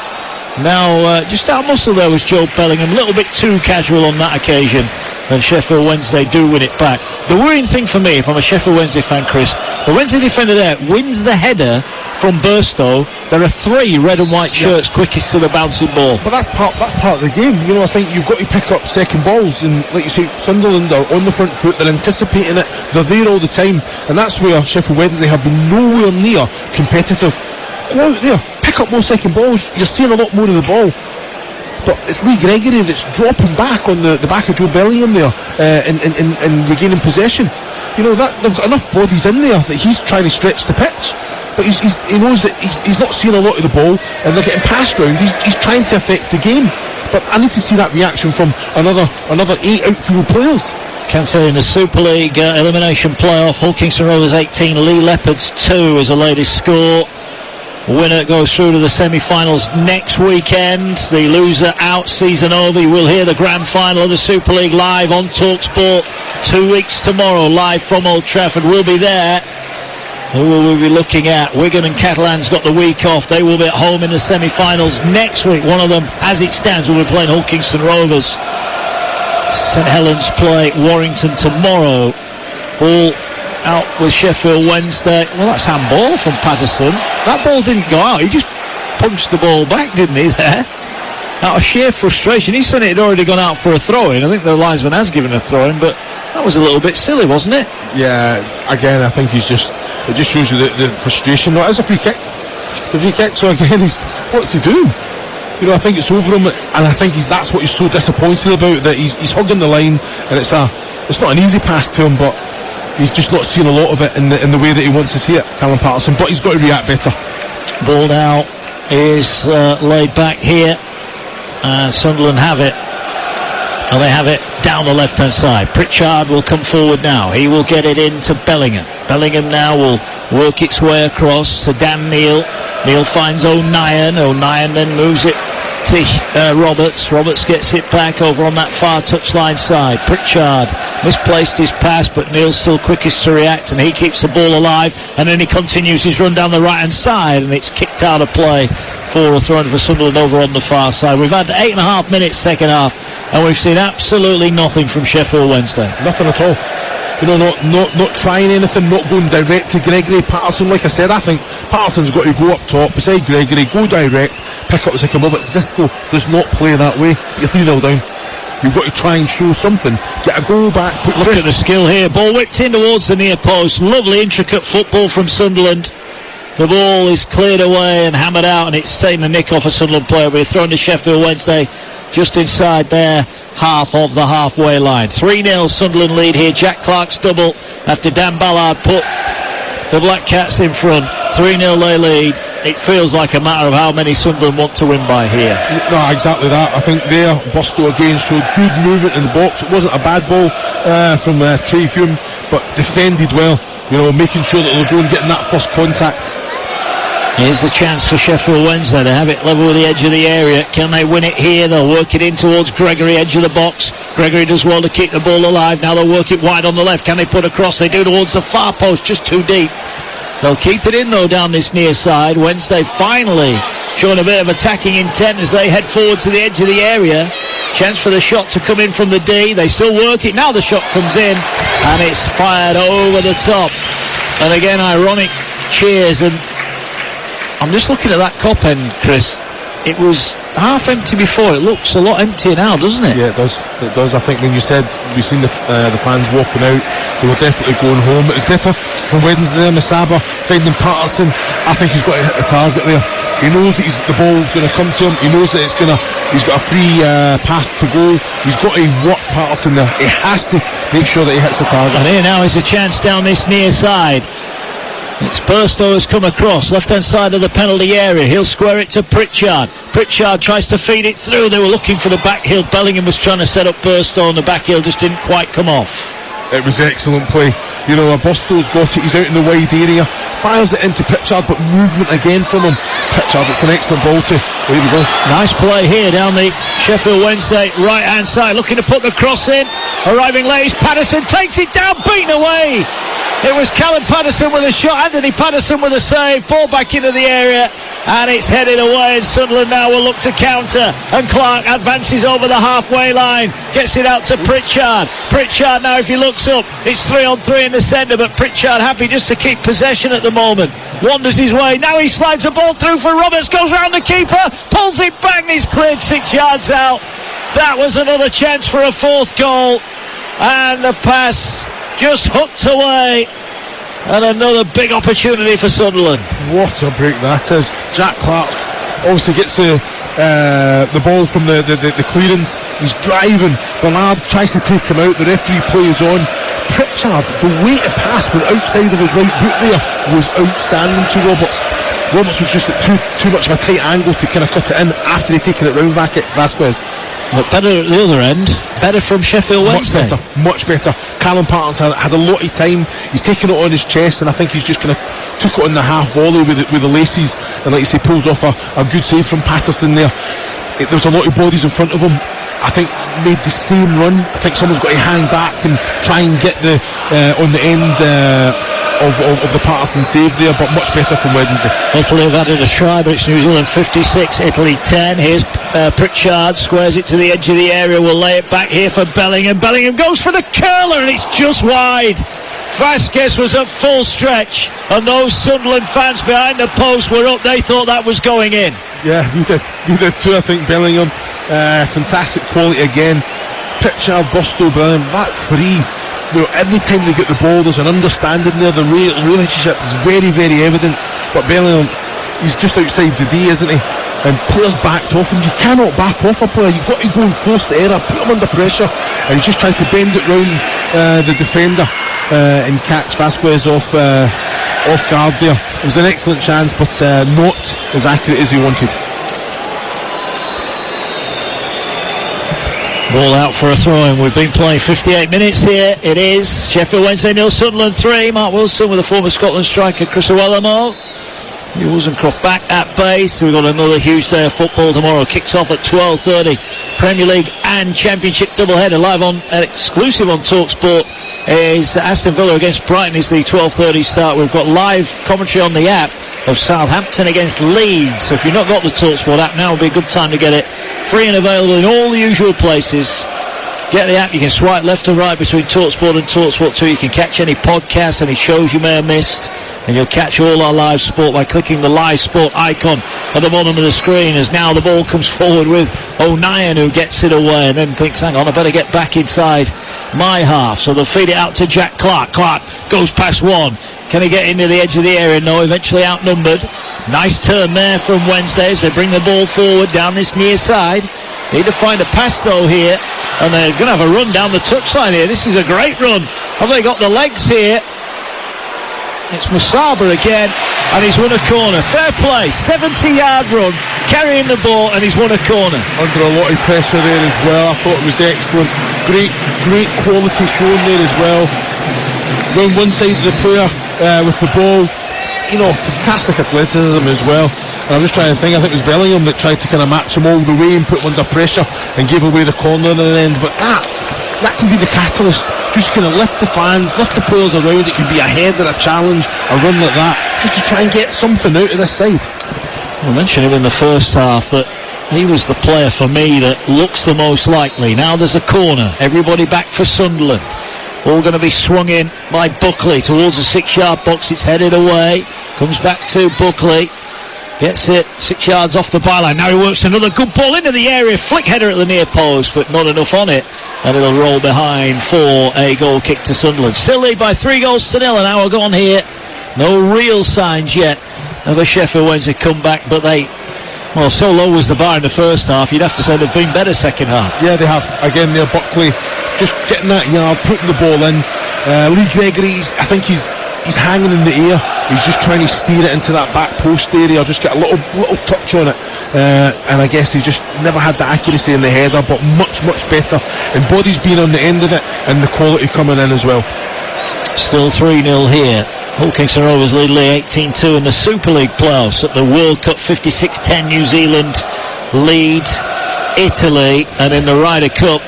Speaker 1: Now just out muscle there was Joe Bellingham, a little bit too casual on that occasion, and Sheffield Wednesday do win it back. The worrying thing for me, if I'm a Sheffield Wednesday fan, Chris, the Wednesday defender there wins the header from Burstow. There are 3 red and white shirts quickest to the bouncing ball.
Speaker 2: But that's part of the game. You know, I think you've got to pick up second balls, and like you say, Sunderland are on the front foot, they're anticipating it, they're there all the time, and that's where Sheffield Wednesday have been nowhere near competitive. Go out there, pick up more second balls, you're seeing a lot more of the ball. But it's Lee Gregory that's dropping back on the back of Joe Bellingham there and regaining possession. You know, that they've got enough bodies in there that he's trying to stretch the pitch. But he knows that he's not seeing a lot of the ball, and they're getting passed round. He's trying to affect the game. But I need to see that reaction from another 8 outfield players.
Speaker 1: Can say in the Super League elimination playoff, Hull Kingston Rovers 18, Lee Leopards 2 is the latest score. Winner goes through to the semi-finals next weekend. The loser out, season over. You will hear the grand final of the Super League live on TalkSport 2 weeks tomorrow, live from Old Trafford. We'll be there. Who will we be looking at? Wigan and Catalan's got the week off. They will be at home in the semi-finals next week. One of them, as it stands, will be playing Hull Kingston Rovers. St Helens play Warrington tomorrow. Ball out with Sheffield Wednesday. Well, that's handball from Patterson. That ball didn't go out. He just punched the ball back, didn't he, there? Out of sheer frustration. He said it had already gone out for a throw-in. I think the linesman has given a throw-in, but that was a little bit silly, wasn't it?
Speaker 2: Yeah, again, I think it just shows you the frustration. No, it is a free kick. It's a free kick, so again, what's he doing? You know, I think it's over him, and I think that's what he's so disappointed about, that he's hugging the line, and it's not an easy pass to him, but he's just not seeing a lot of it in the way that he wants to see it, Callum Patterson, but he's got to react better.
Speaker 1: Ball now is laid back here, and Sunderland have it, and they have it down the left-hand side. Pritchard will come forward now. He will get it into Bellingham. Bellingham now will work its way across to Dan Neil. Neil finds O'Nien. O'Nien then moves it to Roberts. Roberts gets it back over on that far touchline side. Pritchard misplaced his pass, but Neil's still quickest to react, and he keeps the ball alive, and then he continues his run down the right hand side, and it's kicked out of play for a throw for Sunderland over on the far side. We've had 8.5 minutes second half, and we've seen absolutely nothing from Sheffield Wednesday.
Speaker 2: Nothing at all. You know, not trying anything, not going direct to Gregory. Patterson, like I said, I think Patterson's got to go up top beside Gregory, go direct, pick up the second ball, but Zisco does not play that way. You're 3-0 down. You've got to try and show something. Get a goal back.
Speaker 1: Look at the skill here. Ball whipped in towards the near post. Lovely intricate football from Sunderland. The ball is cleared away and hammered out, and it's taken a nick off a Sunderland player. We're thrown to Sheffield Wednesday just inside their half of the halfway line. 3-0 Sunderland lead here. Jack Clark's double after Dan Ballard put the Black Cats in front. 3-0 they lead. It feels like a matter of how many Sunderland want to win by here.
Speaker 2: No, exactly that. I think there, Burstow again showed good movement in the box. It wasn't a bad ball from Trey Hume, but defended well. You know, making sure that they're going, getting that first contact.
Speaker 1: Here's the chance for Sheffield Wednesday. They have it level with the edge of the area. Can they win it here? They'll work it in towards Gregory, edge of the box. Gregory does well to keep the ball alive. Now they'll work it wide on the left. Can they put across? They do towards the far post, just too deep. They'll keep it in though down this near side. Wednesday finally showing a bit of attacking intent as they head forward to the edge of the area. Chance for the shot to come in from the D. They still work it. Now the shot comes in and it's fired over the top. And again, ironic cheers, and I'm just looking at that cop end, Chris. It was half empty before. It looks a lot emptier now, doesn't it?
Speaker 2: Yeah, it does. It does. I think when you said we've seen the fans walking out, they were definitely going home. It's better for Wednesday there, Masaba finding Patterson. I think he's got to hit the target there. He knows that the ball's going to come to him. He knows that he's got a free path to go. He's got to work Patterson there. He has to make sure that he hits the target.
Speaker 1: And here now is a chance down this near side. It's Burstow has come across, left-hand side of the penalty area. He'll square it to Pritchard. Pritchard tries to feed it through. They were looking for the back heel. Bellingham was trying to set up Burstow, and the back heel just didn't quite come off.
Speaker 2: It was excellent play. Abosto's got it, he's out in the wide area, fires it into Pritchard, but movement again from him. Pritchard, it's an excellent ball to. There we go.
Speaker 1: Nice play here down the Sheffield Wednesday right hand side, looking to put the cross in. Arriving late, Patterson takes it down, beaten away. It was Callum Patterson with a shot, Anthony Patterson with a save, ball back into the area, and it's headed away, and Sunderland now will look to counter, and Clark advances over the halfway line, gets it out to Pritchard. Pritchard now, if he looks up, it's 3-on-3 in the centre, but Pritchard happy just to keep possession at the moment, wanders his way, now he slides the ball through for Roberts, goes round the keeper, pulls it back, and he's cleared 6 yards out. That was another chance for a fourth goal, and the pass just hooked away, and another big opportunity for Sunderland.
Speaker 2: What a break that is. Jack Clark obviously gets the ball from the clearance. He's driving. Bernard tries to take him out. The referee plays on. Pritchard, the way to pass with outside of his right boot there was outstanding to Roberts. Roberts was just at too much of a tight angle to kind of cut it in after he'd taken it round back at Vasquez.
Speaker 1: But better at the other end, better from Sheffield Wednesday.
Speaker 2: Much better. Callum Patterson had a lot of time. He's taken it on his chest, and I think he's just kind of took it on the half volley with the laces, and like you say, pulls off a good save from Patterson there. There was a lot of bodies in front of him. I think made the same run. I think someone's got to hang back and try and get the on the end of the Patterson save there, but much better from Wednesday.
Speaker 1: Italy have added a try, but it's New Zealand 56, Italy 10. Here's Pritchard, squares it to the edge of the area, will lay it back here for Bellingham. Bellingham goes for the curler, and it's just wide. Vasquez was at full stretch, and those Sunderland fans behind the post were up. They thought that was going in.
Speaker 2: Yeah, we did too. I think Bellingham, fantastic quality again. Pritchard, Bosto, Bellingham, that free. Every time they get the ball, there's an understanding there. The relationship is very, very evident. But Bellingham, he's just outside the D, isn't he? And players backed off him. You cannot back off a player. You've got to go and force the error, put him under pressure, and he's just tried to bend it round the defender and catch Vasquez off guard there. It was an excellent chance, but not as accurate as he wanted.
Speaker 1: Ball out for a throw-in. We've been playing 58 minutes here. It is Sheffield Wednesday 0, Sunderland 3. Mark Wilson with the former Scotland striker Chris Owellamo. Woolsencroft back at base. We've got another huge day of football tomorrow. Kicks off at 12:30. Premier League and Championship doubleheader live on exclusive on TalkSport is Aston Villa against Brighton is the 12:30 start. We've got live commentary on the app of Southampton against Leeds. So if you've not got the TalkSport app, now would be a good time to get it. Free and available in all the usual places. Get the app. You can swipe left and right between TalkSport and TalkSport 2. You can catch any podcasts, any shows you may have missed, and you'll catch all our live sport by clicking the live sport icon at the bottom of the screen. As now the ball comes forward with O'Nien, who gets it away and then thinks, hang on, I better get back inside my half. So they'll feed it out to Jack Clark. Clark goes past one. Can he get into the edge of the area? No, eventually outnumbered. Nice turn there from Wednesday as they bring the ball forward down this near side. Need to find a pass though here, and they're going to have a run down the touchline here. This is a great run. Have they got the legs here? It's Musaba again, and he's won a corner. Fair play, 70-yard run, carrying the ball, and he's won a corner.
Speaker 2: Under a lot of pressure there as well. I thought it was excellent. Great quality shown there as well. Round one side of the player with the ball. Fantastic athleticism as well. And I'm just trying to think, I think it was Bellingham that tried to kind of match him all the way and put him under pressure and gave away the corner in the end. But that can be the catalyst. Just kind of lift the fans, lift the players around. It could be a header, a challenge, a run like that, just to try and get something out of this side.
Speaker 1: I mentioned him in the first half that he was the player for me that looks the most likely. Now there's a corner. Everybody back for Sunderland. All going to be swung in by Buckley towards the 6-yard box. It's headed away. Comes back to Buckley. Gets it 6 yards off the byline. Now he works another good ball into the area. Flick header at the near post, but not enough on it. And it'll roll behind for a goal kick to Sunderland. Still lead by 3-0. An hour gone here. No real signs yet of a Sheffield Wednesday comeback, but so low was the bar in the first half, you'd have to say they've been better second half.
Speaker 2: Yeah, they have. Again, there, Buckley just getting that yard, putting the ball in. Lee Gregory, I think he's hanging in the air. He's just trying to steer it into that back post area, just get a little touch on it. and I guess he's just never had the accuracy in the header, but much better, and body's been on the end of it, and the quality coming in as well.
Speaker 1: Still 3-0 here. Hull Kingston Rovers lead Lee 18-2 in the Super League playoffs. At the World Cup, 56-10 New Zealand lead Italy, and in the Ryder Cup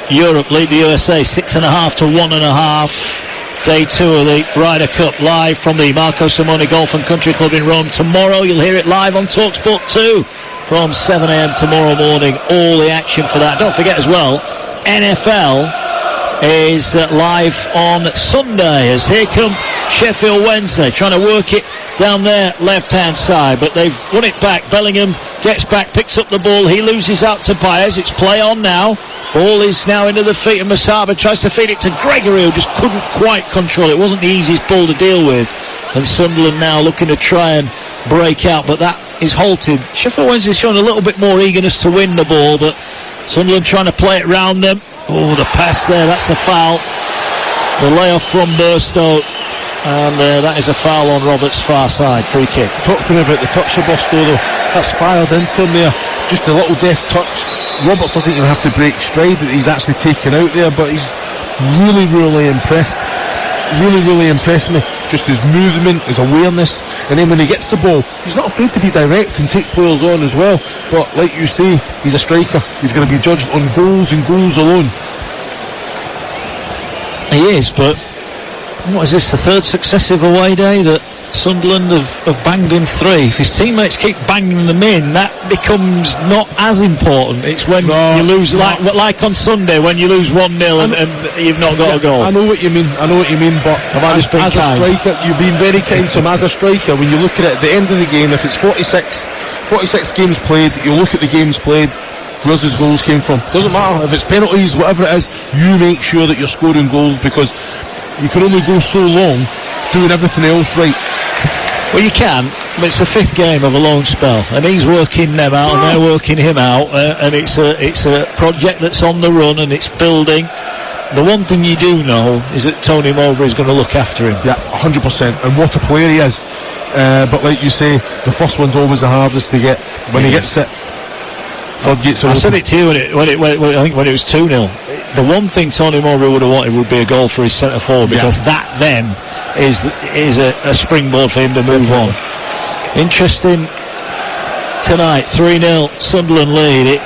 Speaker 1: Europe lead the USA 6.5 to 1.5. Day 2 of the Ryder Cup, live from the Marco Simone Golf and Country Club in Rome tomorrow. You'll hear it live on TalkSport 2 from 7 a.m. tomorrow morning. All the action for that. Don't forget as well, NFL is live on Sunday, as here come Sheffield Wednesday trying to work it down their left hand side, but they've won it back. Bellingham gets back, picks up the ball, he loses out to Baez. It's play on now. Ball is now into the feet of Masaba, tries to feed it to Gregory, who just couldn't quite control it. It wasn't the easiest ball to deal with, and Sunderland now looking to try and break out, but that is halted. Sheffield Wednesday showing a little bit more eagerness to win the ball, but Sunderland trying to play it round them. Oh, the pass there, that's a foul. The layoff from Burstow, and that is a foul on Roberts' far side. Free kick.
Speaker 2: Talking about the touch of Burstow though, that's fired into him there, just a little deft touch. Roberts doesn't even have to break stride that he's actually taken out there, but he's really impressed. Really impressed me. Just his movement, his awareness, and then when he gets the ball, he's not afraid to be direct and take players on as well. But like you say, he's a striker. He's going to be judged on goals and goals alone.
Speaker 1: He is, but what is this, the third successive away day that Sunderland have banged in 3? If his teammates keep banging them in, that becomes not as important. It's when you lose, like on Sunday, when you lose 1-0 and you've not got a goal.
Speaker 2: I know what you mean, but as a striker, you've been very kind to him. As a striker, when you look at it at the end of the game, if it's 46 games played, you look at the games played, where's his goals came from. Doesn't matter if it's penalties, whatever it is, you make sure that you're scoring goals, because you can only go so long doing everything else right.
Speaker 1: Well, you can, but it's the 5th game of a long spell, and he's working them out, and they're working him out, and it's a project that's on the run, and it's building. The one thing you do know is that Tony Mowbray is going to look after him.
Speaker 2: Yeah, 100%, and what a player he is. But like you say, the first one's always the hardest to get. When he gets it, floodgates are open.
Speaker 1: I said it to you when it was 2-0. The one thing Tony Mowbray would have wanted would be a goal for his centre forward, because that then is a springboard for him to move on. Interesting tonight, 3-0 Sunderland lead.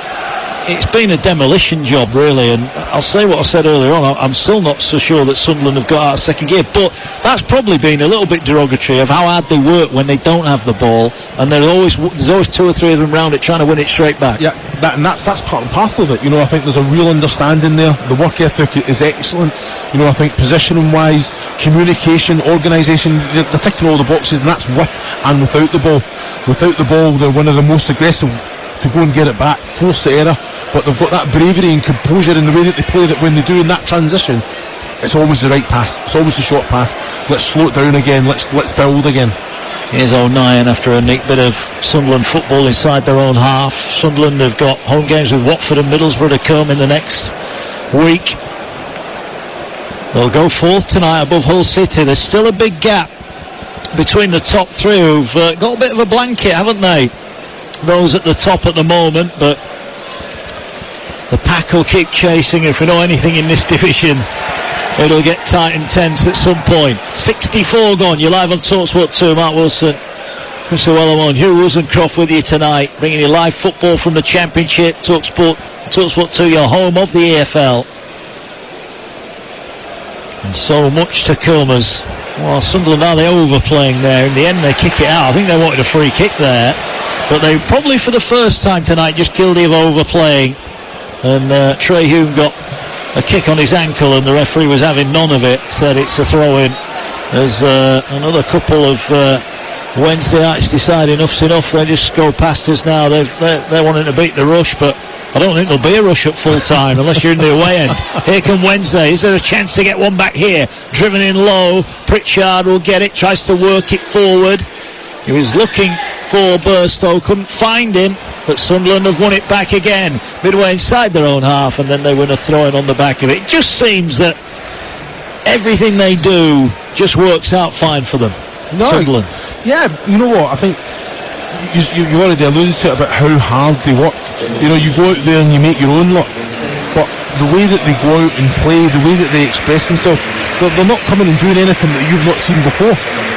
Speaker 1: It's been a demolition job, really, and I'll say what I said earlier on. I'm still not so sure that Sunderland have got out of second gear, but that's probably been a little bit derogatory of how hard they work when they don't have the ball, and there's always 2 or 3 of them round it trying to win it straight back.
Speaker 2: Yeah, that's part and parcel of it. You know, I think there's a real understanding there. The work ethic is excellent. You know, I think positioning-wise, communication, organisation, they're ticking all the boxes, and that's with and without the ball. Without the ball, they're one of the most aggressive to go and get it back, force the error, but they've got that bravery and composure in the way that they play, that when they do in that transition, it's always the right pass, it's always the short pass. Let's slow it down again, let's build again.
Speaker 1: Here's O'Nien after a neat bit of Sunderland football inside their own half. Sunderland have got home games with Watford and Middlesbrough to come in the next week. They'll go 4th tonight above Hull City. There's still a big gap between the top 3 who've got a bit of a blanket, haven't they? Those at the top at the moment, but the pack will keep chasing. If we know anything in this division, it'll get tight and tense at some point. 64 gone. You're live on TalkSport 2. Mark Wilson, Chris Llewellyn, Hugh Rosencroft with you tonight, bringing you live football from the Championship. TalkSport 2, your home of the EFL. And so much to come as, well, Sunderland, are they overplaying there? In the end, they kick it out. I think they wanted a free kick there, but they probably for the first time tonight just guilty of overplaying. And Trey Hume got a kick on his ankle, and the referee was having none of it, said it's a throw-in. There's another couple of Wednesdayites decide enough's enough. They just go past us now. They're wanting to beat the rush, but I don't think there'll be a rush at full time unless you're in the away end. Here come Wednesday. Is there a chance to get one back here? Driven in low. Pritchard will get it, tries to work it forward. He was looking for Burstow, couldn't find him, but Sunderland have won it back again, midway inside their own half, and then they win a throw-in on the back of it. It just seems that everything they do just works out fine for them. Sunderland.
Speaker 2: Yeah, you know what, I think you already alluded to it about how hard they work. You know, you go out there and you make your own luck, but the way that they go out and play, the way that they express themselves, they're not coming and doing anything that you've not seen before.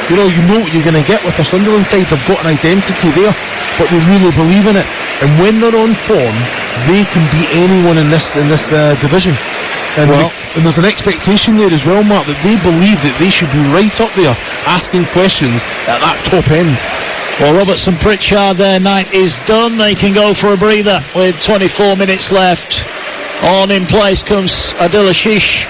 Speaker 2: You know what you're going to get with the Sunderland side. They've got an identity there, but they really believe in it. And when they're on form, they can beat anyone in this division. And, and there's an expectation there as well, Mark, that they believe that they should be right up there asking questions at that top end.
Speaker 1: Well, Robertson Pritchard, their night is done. They can go for a breather with 24 minutes left. On in place comes Adil Ashish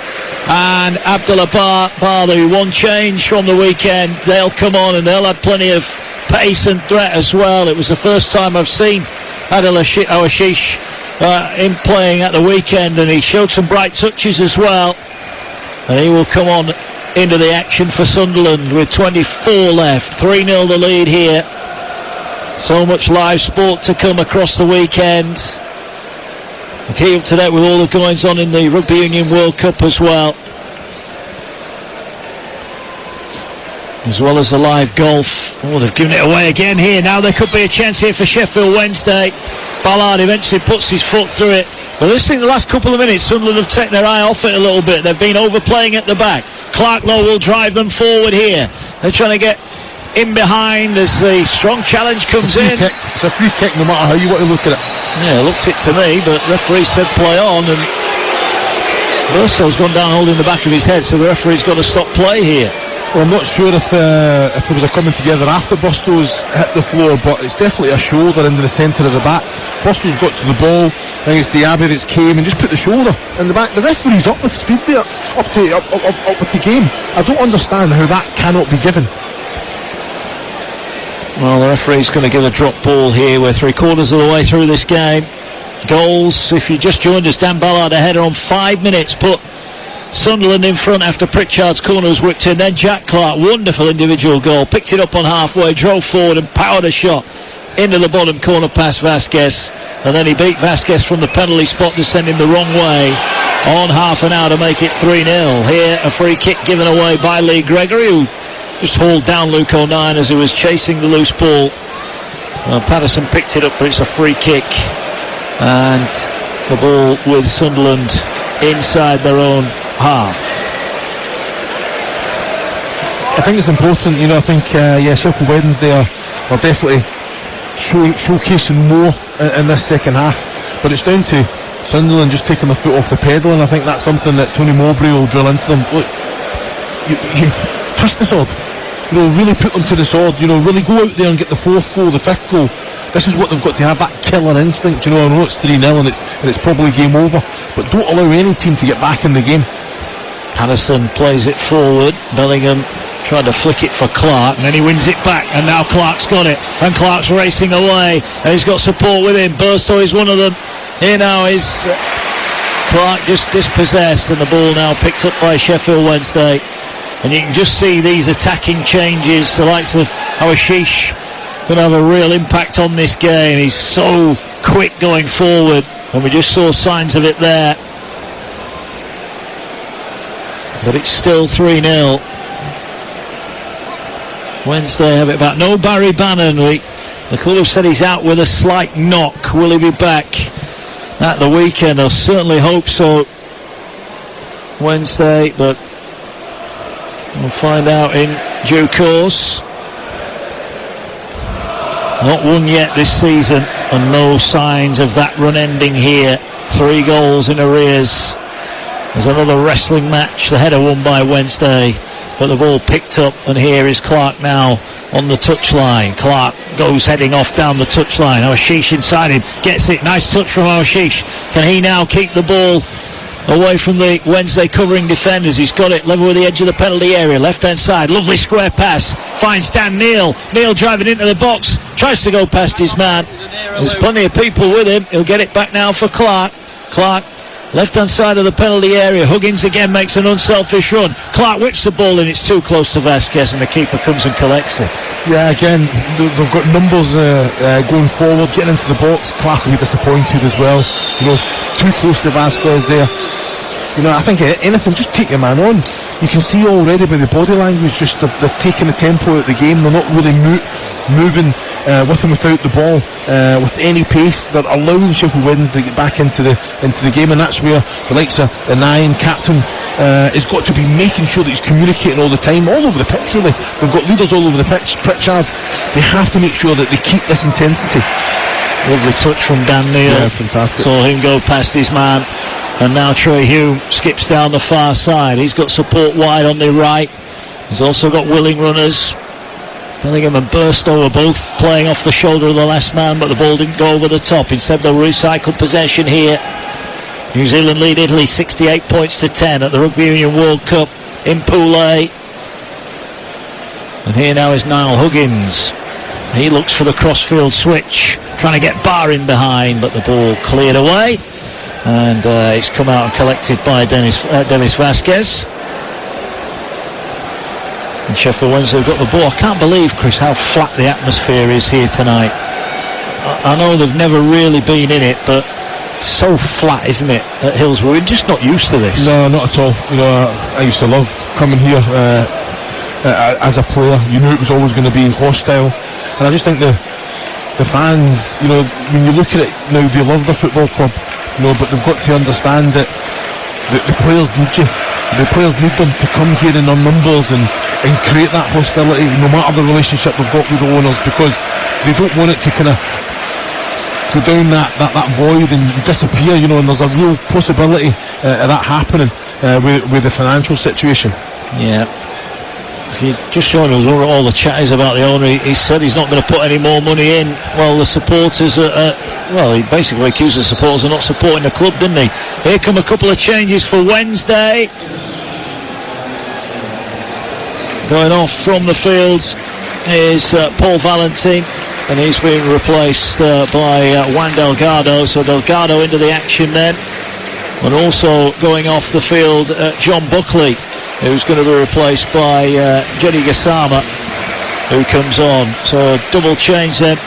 Speaker 1: and Abdullah Bardu. One change from the weekend. They'll come on and they'll have plenty of pace and threat as well. It was the first time I've seen Adil Ashish in playing at the weekend, and he showed some bright touches as well. And he will come on into the action for Sunderland with 24 left. 3-0 the lead here. So much live sport to come across the weekend. Keep up to date with all the goings on in the Rugby Union World Cup as well. As well as the live golf. Oh, they've given it away again here. Now there could be a chance here for Sheffield Wednesday. Ballard eventually puts his foot through it. But I think the last couple of minutes, Sunderland have taken their eye off it a little bit. They've been overplaying at the back. Clark Lowe will drive them forward here. They're trying to get in behind as the strong challenge comes in.
Speaker 2: It's a free kick no matter how you want to look at it.
Speaker 1: Yeah, looked it to me, but referee said play on, and Burstow's gone down holding the back of his head, so the referee's got to stop play here.
Speaker 2: Well, I'm not sure if there was a coming together after Burstow's hit the floor, but it's definitely a shoulder into the centre of the back. Burstow's got to the ball. I think it's Diaby that's came and just put the shoulder in the back. The referee's up with speed there, up with the game. I don't understand how that cannot be given.
Speaker 1: Well, the referee's going to give a drop ball here. We're 3/4 of the way through this game. Goals, if you just joined us, Dan Ballard a header on 5 minutes, put Sunderland in front after Pritchard's corner was whipped in. Then Jack Clark, wonderful individual goal, picked it up on halfway, drove forward and powered a shot into the bottom corner past Vasquez, and then he beat Vasquez from the penalty spot to send him the wrong way on half an hour to make it 3-0. Here a free kick given away by Lee Gregory, who just hauled down Luke O'Nien as he was chasing the loose ball. Well, Patterson picked it up, but it's a free kick, and the ball with Sunderland inside their own half.
Speaker 2: I think it's important, I think Sheffield Wednesday are definitely showcasing more in this second half, but it's down to Sunderland just taking their foot off the pedal, and I think that's something that Tony Mowbray will drill into them. Look, you twist the sword, really put them to the sword, really go out there and get the fourth goal, the fifth goal. This is what they've got to have, that killer instinct. I know it's 3-0 and it's probably game over, but don't allow any team to get back in the game.
Speaker 1: Patterson plays it forward. Bellingham tried to flick it for Clark, and then he wins it back, and now Clark's got it, and Clark's racing away, and he's got support with him. Burstow is one of them. Here now is Clark just dispossessed, and the ball now picked up by Sheffield Wednesday. And you can just see these attacking changes. The likes of Awashish going to have a real impact on this game. He's so quick going forward, and we just saw signs of it there. But it's still 3-0. Wednesday have it back. No Barry Bannon. The club have said he's out with a slight knock. Will he be back at the weekend? I certainly hope so. Wednesday, but we'll find out in due course. Not won yet this season, and no signs of that run ending here. 3 goals in arrears. There's another wrestling match. The header won by Wednesday, but the ball picked up, and here is Clark now on the touchline. Clark goes heading off down the touchline. Awashish inside him, gets it. Nice touch from Awashish. Can he now keep the ball away from the Wednesday covering defenders? He's got it level with the edge of the penalty area, left hand side, lovely square pass, finds Dan Neal driving into the box, tries to go past his man. There's plenty of people with him. He'll get it back now for Clark. Left hand side of the penalty area. Huggins again makes an unselfish run. Clark whips the ball in, it's too close to Vasquez, and the keeper comes and collects it.
Speaker 2: Yeah, again, they've got numbers going forward, getting into the box. Clark will be disappointed as well. Too close to Vasquez there. I think anything, just take your man on. You can see already by the body language, just they're taking the tempo out of the game. They're not really moving with and without the ball, with any pace. They're allowing Sheffield Wednesday to get back into the game, and that's where the likes of the nine captain has got to be making sure that he's communicating all the time, all over the pitch really. They've got leaders all over the pitch. Pritchard, they have to make sure that they keep this intensity.
Speaker 1: Lovely touch from Dan Neal.
Speaker 2: Yeah, fantastic.
Speaker 1: Saw him go past his man, and now Trey Hume skips down the far side. He's got support wide on the right. He's also got willing runners. Bellingham and Burstow were both playing off the shoulder of the last man, but the ball didn't go over the top. Instead, they'll recycle possession here. New Zealand lead Italy 68 points to 10 at the Rugby Union World Cup in Pool A. And here now is Niall Huggins. He looks for the crossfield switch, trying to get Barr in behind, but the ball cleared away, and it's come out and collected by Dennis Vasquez. And Sheffield Wednesday have got the ball. I can't believe, Chris, how flat the atmosphere is here tonight. I know they've never really been in it, but it's so flat, isn't it, at Hillsborough? We're just not used to this.
Speaker 2: No, not at all. You know, I used to love coming here as a player. You knew it was always going to be hostile, and I just think the fans, you know, when you look at it now, they love their football club, you know, but they've got to understand that the players need you. The players need them to come here in their numbers and create that hostility, no matter the relationship they've got with the owners, because they don't want it to kind of go down that void and disappear, you know, and there's a real possibility of that happening with the financial situation.
Speaker 1: Yeah. If you just showing us all the chat is about the owner, he said he's not going to put any more money in. Well, the supporters well, he basically accused the supporters of not supporting the club, didn't he? Here come a couple of changes for Wednesday. Going off from the field is Paul Valentin, and he's been replaced by Juan Delgado. So Delgado into the action then. And also going off the field, John Buckley, who's going to be replaced by Jenny Gassama, who comes on. So double change then.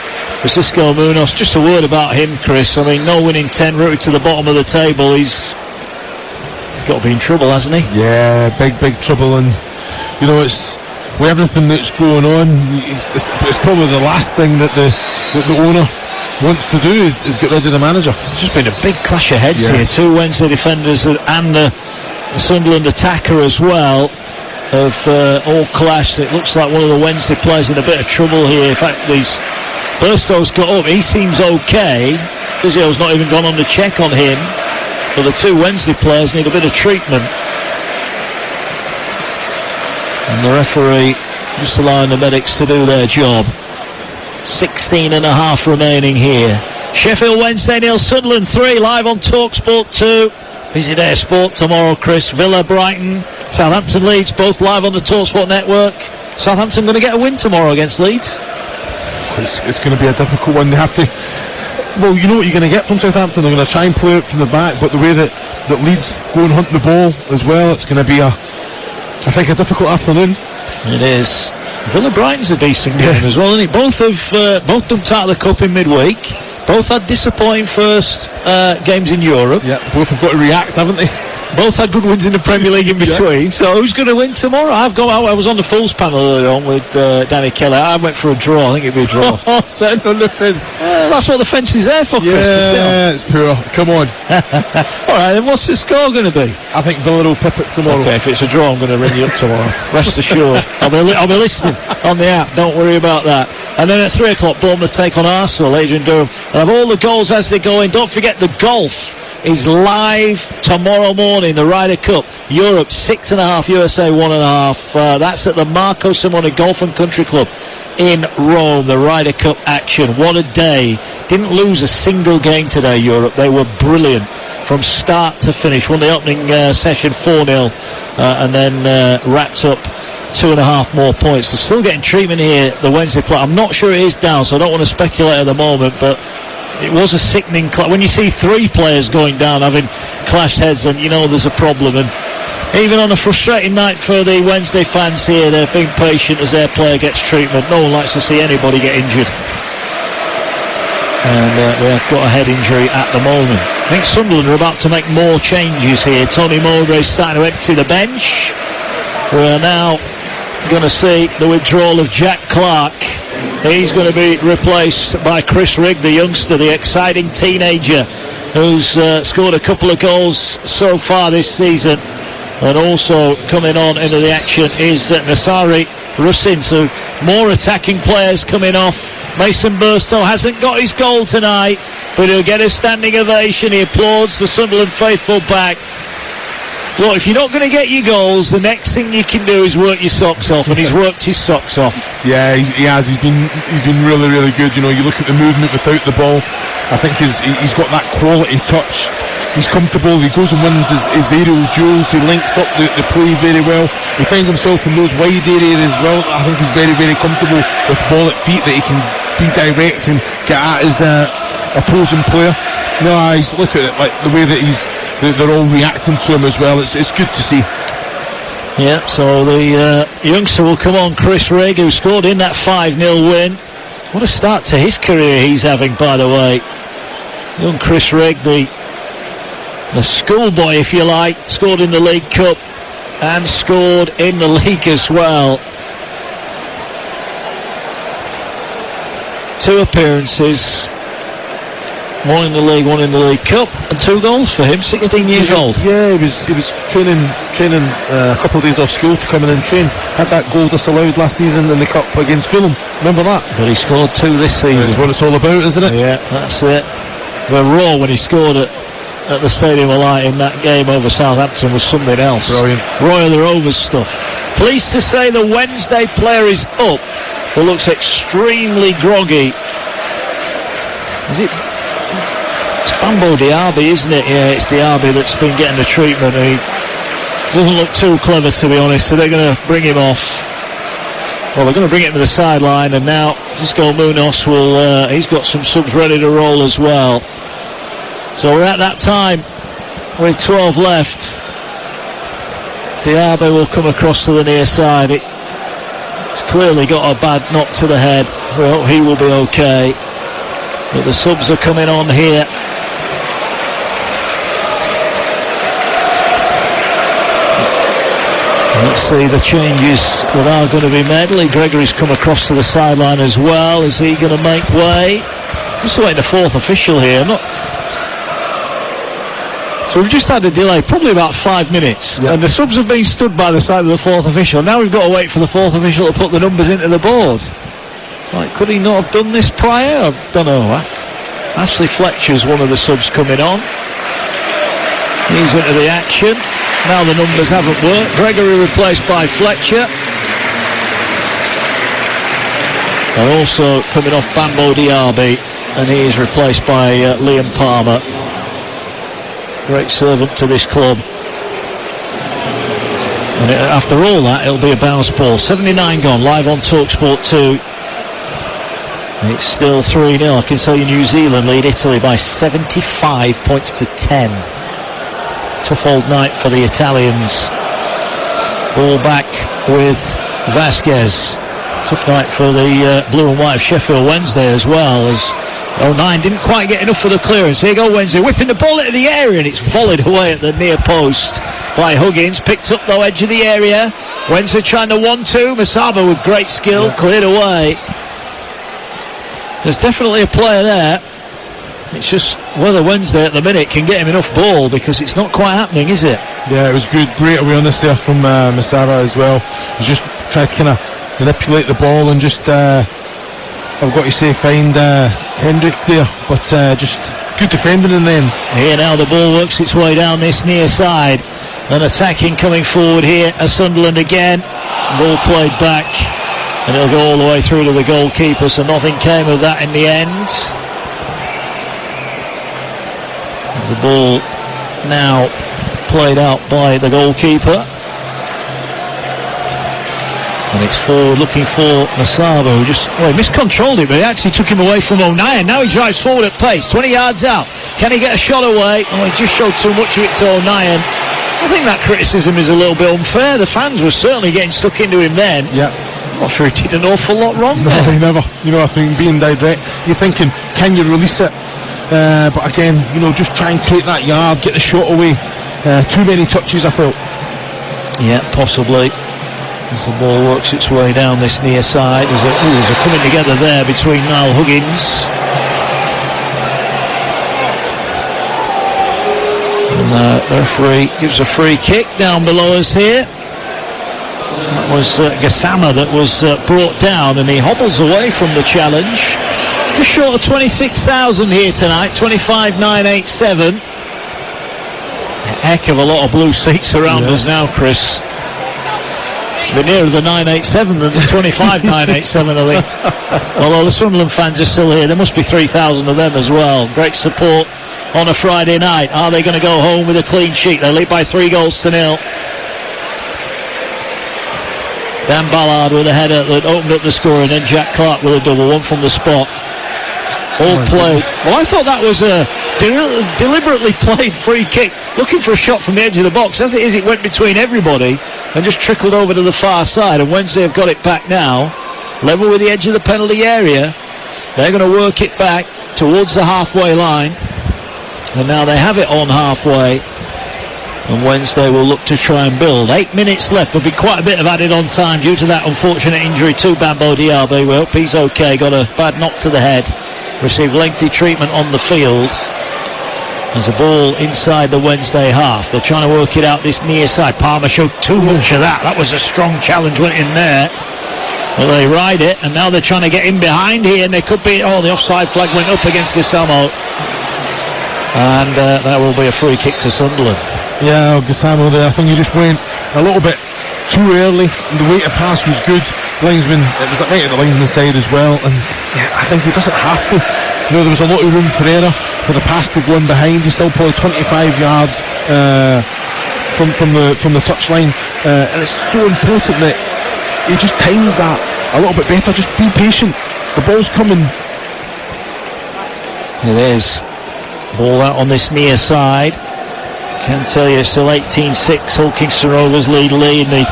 Speaker 1: Francisco Munoz. Just a word about him, Chris. I mean, no winning 10, rooted to the bottom of the table. He's got to be in trouble, hasn't he?
Speaker 2: Yeah, big trouble. And you know, it's with everything that's going on, it's probably the last thing that the owner wants to do is get rid of the manager.
Speaker 1: It's just been a big clash of heads here. Two Wednesday defenders and the Sunderland attacker as well have all clashed. It looks like one of the Wednesday players in a bit of trouble here. In fact, Burstow's got up. He seems okay. Physio's not even gone on to check on him. But the two Wednesday players need a bit of treatment. And the referee just allowing the medics to do their job. 16 and a half remaining here. Sheffield Wednesday 0, Sunderland 3, live on TalkSport 2. Busy day of sport tomorrow, Chris. Villa, Brighton, Southampton, Leeds, both live on the TalkSport network. Southampton going to get a win tomorrow against Leeds?
Speaker 2: It's going to be a difficult one. They have to. Well, you know what you're going to get from Southampton. They're going to try and play it from the back, but the way that Leeds go and hunt the ball as well, it's going to be a difficult afternoon.
Speaker 1: It is. Villa Brighton's a decent game as well, isn't it? Both dumped out of the cup in midweek. Both had disappointing first games in Europe.
Speaker 2: Yeah, both have got to react, haven't they?
Speaker 1: Both had good wins in the Premier League in between. Yeah. So who's going to win tomorrow? I was on the Fools panel earlier on with Danny Kelly. I went for a draw. I think it'd be a draw.
Speaker 2: Sitting on the fence.
Speaker 1: That's what the fence is there for, Chris.
Speaker 2: Yeah, it's poor. Come on.
Speaker 1: All right, then what's the score going to be?
Speaker 2: I think Villa will pip it tomorrow.
Speaker 1: Okay, if it's a draw, I'm going to ring you up tomorrow. Rest assured. I'll be listening on the app. Don't worry about that. And then at 3 o'clock, Bournemouth take on Arsenal, Adrian Durham. And have all the goals as they go in. Don't forget the golf is live tomorrow morning, the Ryder Cup. Europe 6.5, USA 1.5. That's at the Marco Simone Golf and Country Club in Rome, the Ryder Cup action. What a day. Didn't lose a single game today, Europe. They were brilliant from start to finish. Won the opening session 4-0 and then wrapped up 2.5 more points. They're still getting treatment here, the Wednesday play. I'm not sure it is down, so I don't want to speculate at the moment, but it was a sickening when you see 3 players going down having clashed heads, and you know there's a problem. And even on a frustrating night for the Wednesday fans here, they're being patient as their player gets treatment. No one likes to see anybody get injured, and we have got a head injury at the moment. I think Sunderland are about to make more changes here. Tony Mowbray's starting to empty the bench. We are now going to see the withdrawal of Jack Clark. He's going to be replaced by Chris Rigg, the youngster, the exciting teenager who's scored a couple of goals so far this season. And also coming on into the action is Nasari Russin. So more attacking players coming off. Mason Burstow hasn't got his goal tonight, but he'll get a standing ovation. He applauds the Sunderland faithful back. Look, if you're not going to get your goals, the next thing you can do is work your socks off, and he's worked his socks off.
Speaker 2: Yeah, he has. He's been really, really good. You know, you look at the movement without the ball. I think he's got that quality touch. He's comfortable. He goes and wins his aerial duels. He links up the play very well. He finds himself in those wide areas as well. I think he's very, very comfortable with ball at feet, that he can be direct and get at his opposing player. No, he's look at it like the way that they're all reacting to him as well. It's good to see.
Speaker 1: Yeah, so the youngster will come on, Chris Rigg, who scored in that 5-0 win. What a start to his career he's having, by the way. Young Chris Rigg, the schoolboy, if you like, scored in the League Cup and scored in the league as well. 2 appearances. 1 in the league, 1 in the League Cup, and 2 goals for him. 16 years old.
Speaker 2: Yeah, he was training a couple of days off school to come in and train. Had that goal disallowed last season in the cup against Fulham. Remember that?
Speaker 1: But he scored 2 this season.
Speaker 2: That's what it's all about, isn't it?
Speaker 1: Yeah, that's it. The roar when he scored at the Stadium of Light in that game over Southampton was something else.
Speaker 2: Brilliant.
Speaker 1: Roy of the Rovers stuff. Pleased to say the Wednesday player is up, but looks extremely groggy. Is it? It's Bambo Diaby, isn't it? Yeah, it's Diaby that's been getting the treatment. He doesn't look too clever, to be honest, so they're going to bring him off. Well, they're going to bring him to the sideline, and now Xisco Munoz will, he's got some subs ready to roll as well. So we're at that time with 12 left. Diaby will come across to the near side. It's clearly got a bad knock to the head. Well, he will be okay. But the subs are coming on here. Let's see the changes that are going to be made. Lee Gregory's come across to the sideline as well. Is he going to make way? Just waiting the 4th official here. So we've just had a delay, probably about 5 minutes. Yep. And the subs have been stood by the side of the 4th official. Now we've got to wait for the 4th official to put the numbers into the board. It's like, could he not have done this prior? I don't know. Ashley Fletcher's one of the subs coming on. He's into the action. Now the numbers haven't worked. Gregory replaced by Fletcher. And also coming off Bambo Diaby, and he is replaced by Liam Palmer. Great servant to this club. And after all that, it'll be a bounce ball. 79 gone, live on TalkSport 2. It's still 3-0. I can tell you New Zealand lead Italy by 75 points to 10. Tough old night for the Italians. Ball back with Vasquez. Tough night for the blue and white of Sheffield Wednesday as well, as 09 didn't quite get enough for the clearance. Here go Wednesday, whipping the ball into the area, and it's volleyed away at the near post by Huggins. Picked up though, edge of the area. Wednesday trying to 1-2. Masaba with great skill, cleared away. There's definitely a player there. It's just whether Wednesday at the minute can get him enough ball, because it's not quite happening, is it?
Speaker 2: Yeah, it was good, great awareness there from Masara as well. He's just tried to kind of manipulate the ball and just, I've got to say, find Hendrick there, but just good defending in the end.
Speaker 1: Here now the ball works its way down this near side, and attacking coming forward here as Sunderland again. Ball played back, and it'll go all the way through to the goalkeeper, so nothing came of that in the end. The ball now played out by the goalkeeper, and it's forward looking for Masaba, who just miscontrolled it, but he actually took him away from 09. Now he drives forward at pace, 20 yards out. Can he get a shot away? Oh, he just showed too much of it to 09. I think that criticism is a little bit unfair. The fans were certainly getting stuck into him then.
Speaker 2: Yeah.
Speaker 1: I'm not sure he did an awful lot wrong there.
Speaker 2: No, he never. You know, I think being direct, you're thinking, can you release it? But again, you know, just try and create that yard, get the shot away. Too many touches, I felt.
Speaker 1: Yeah, possibly. As the ball works its way down this near side, there's a coming together there between Niall Huggins and the referee gives a free kick down below us here. That was Gassama that was brought down, and he hobbles away from the challenge. Just short of 26,000 here tonight, 25,987. Heck of a lot of blue seats around us now, Chris. We're nearer the 987 than the 25,987, I think. Although the Sunderland fans are still here, there must be 3,000 of them as well. Great support on a Friday night. Are they going to go home with a clean sheet? They lead by 3-0. Dan Ballard with a header that opened up the score, and then Jack Clark with a double, one from the spot. All played. Well, I thought that was a deliberately played free kick, looking for a shot from the edge of the box. As it is, it went between everybody and just trickled over to the far side, and Wednesday have got it back now, level with the edge of the penalty area. They're going to work it back towards the halfway line, and now they have it on halfway, and Wednesday will look to try and build. 8 minutes left. There'll be quite a bit of added on time due to that unfortunate injury to Bambo Diaby. We hope he's okay. Got a bad knock to the head, received lengthy treatment on the field. There's a ball inside the Wednesday half. They're trying to work it out this near side. Palmer showed too much of that. That was a strong challenge, went in there. Well, they ride it, and now they're trying to get in behind here, and they could be... Oh, the offside flag went up against Gassamo. And that will be a free kick to Sunderland.
Speaker 2: Yeah, Gassamo there. I think he just went a little bit too early. The weight of pass was good. Linesman, it was right at the linesman side as well, and yeah, I think he doesn't have to. You know, there was a lot of room for error for the pass to go in behind. He's still probably 25 yards from the touchline, and it's so important that he just times that a little bit better. Just be patient. The ball's coming.
Speaker 1: It is. Ball out on this near side. Can tell you, still 18-6. Hull Kingston Rovers lead in the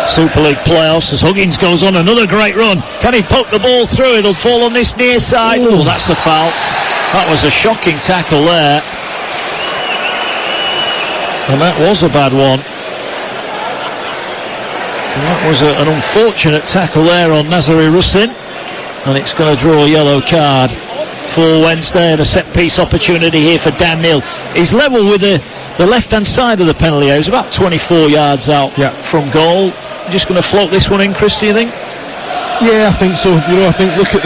Speaker 1: Super League playoffs as Huggins goes on another great run. Can he poke the ball through? It'll fall on this near side. Oh, that's a foul. That was a shocking tackle there, and that was a bad one. And that was an unfortunate tackle there on Nazari Russin, and it's going to draw a yellow card for Wednesday, and a set piece opportunity here for Dan Neal. He's level with the left hand side of the penalty area. He's about 24 yards out from goal. Just going to float this one in, Chris, do you think?
Speaker 2: Yeah, I think so. You know, I think look at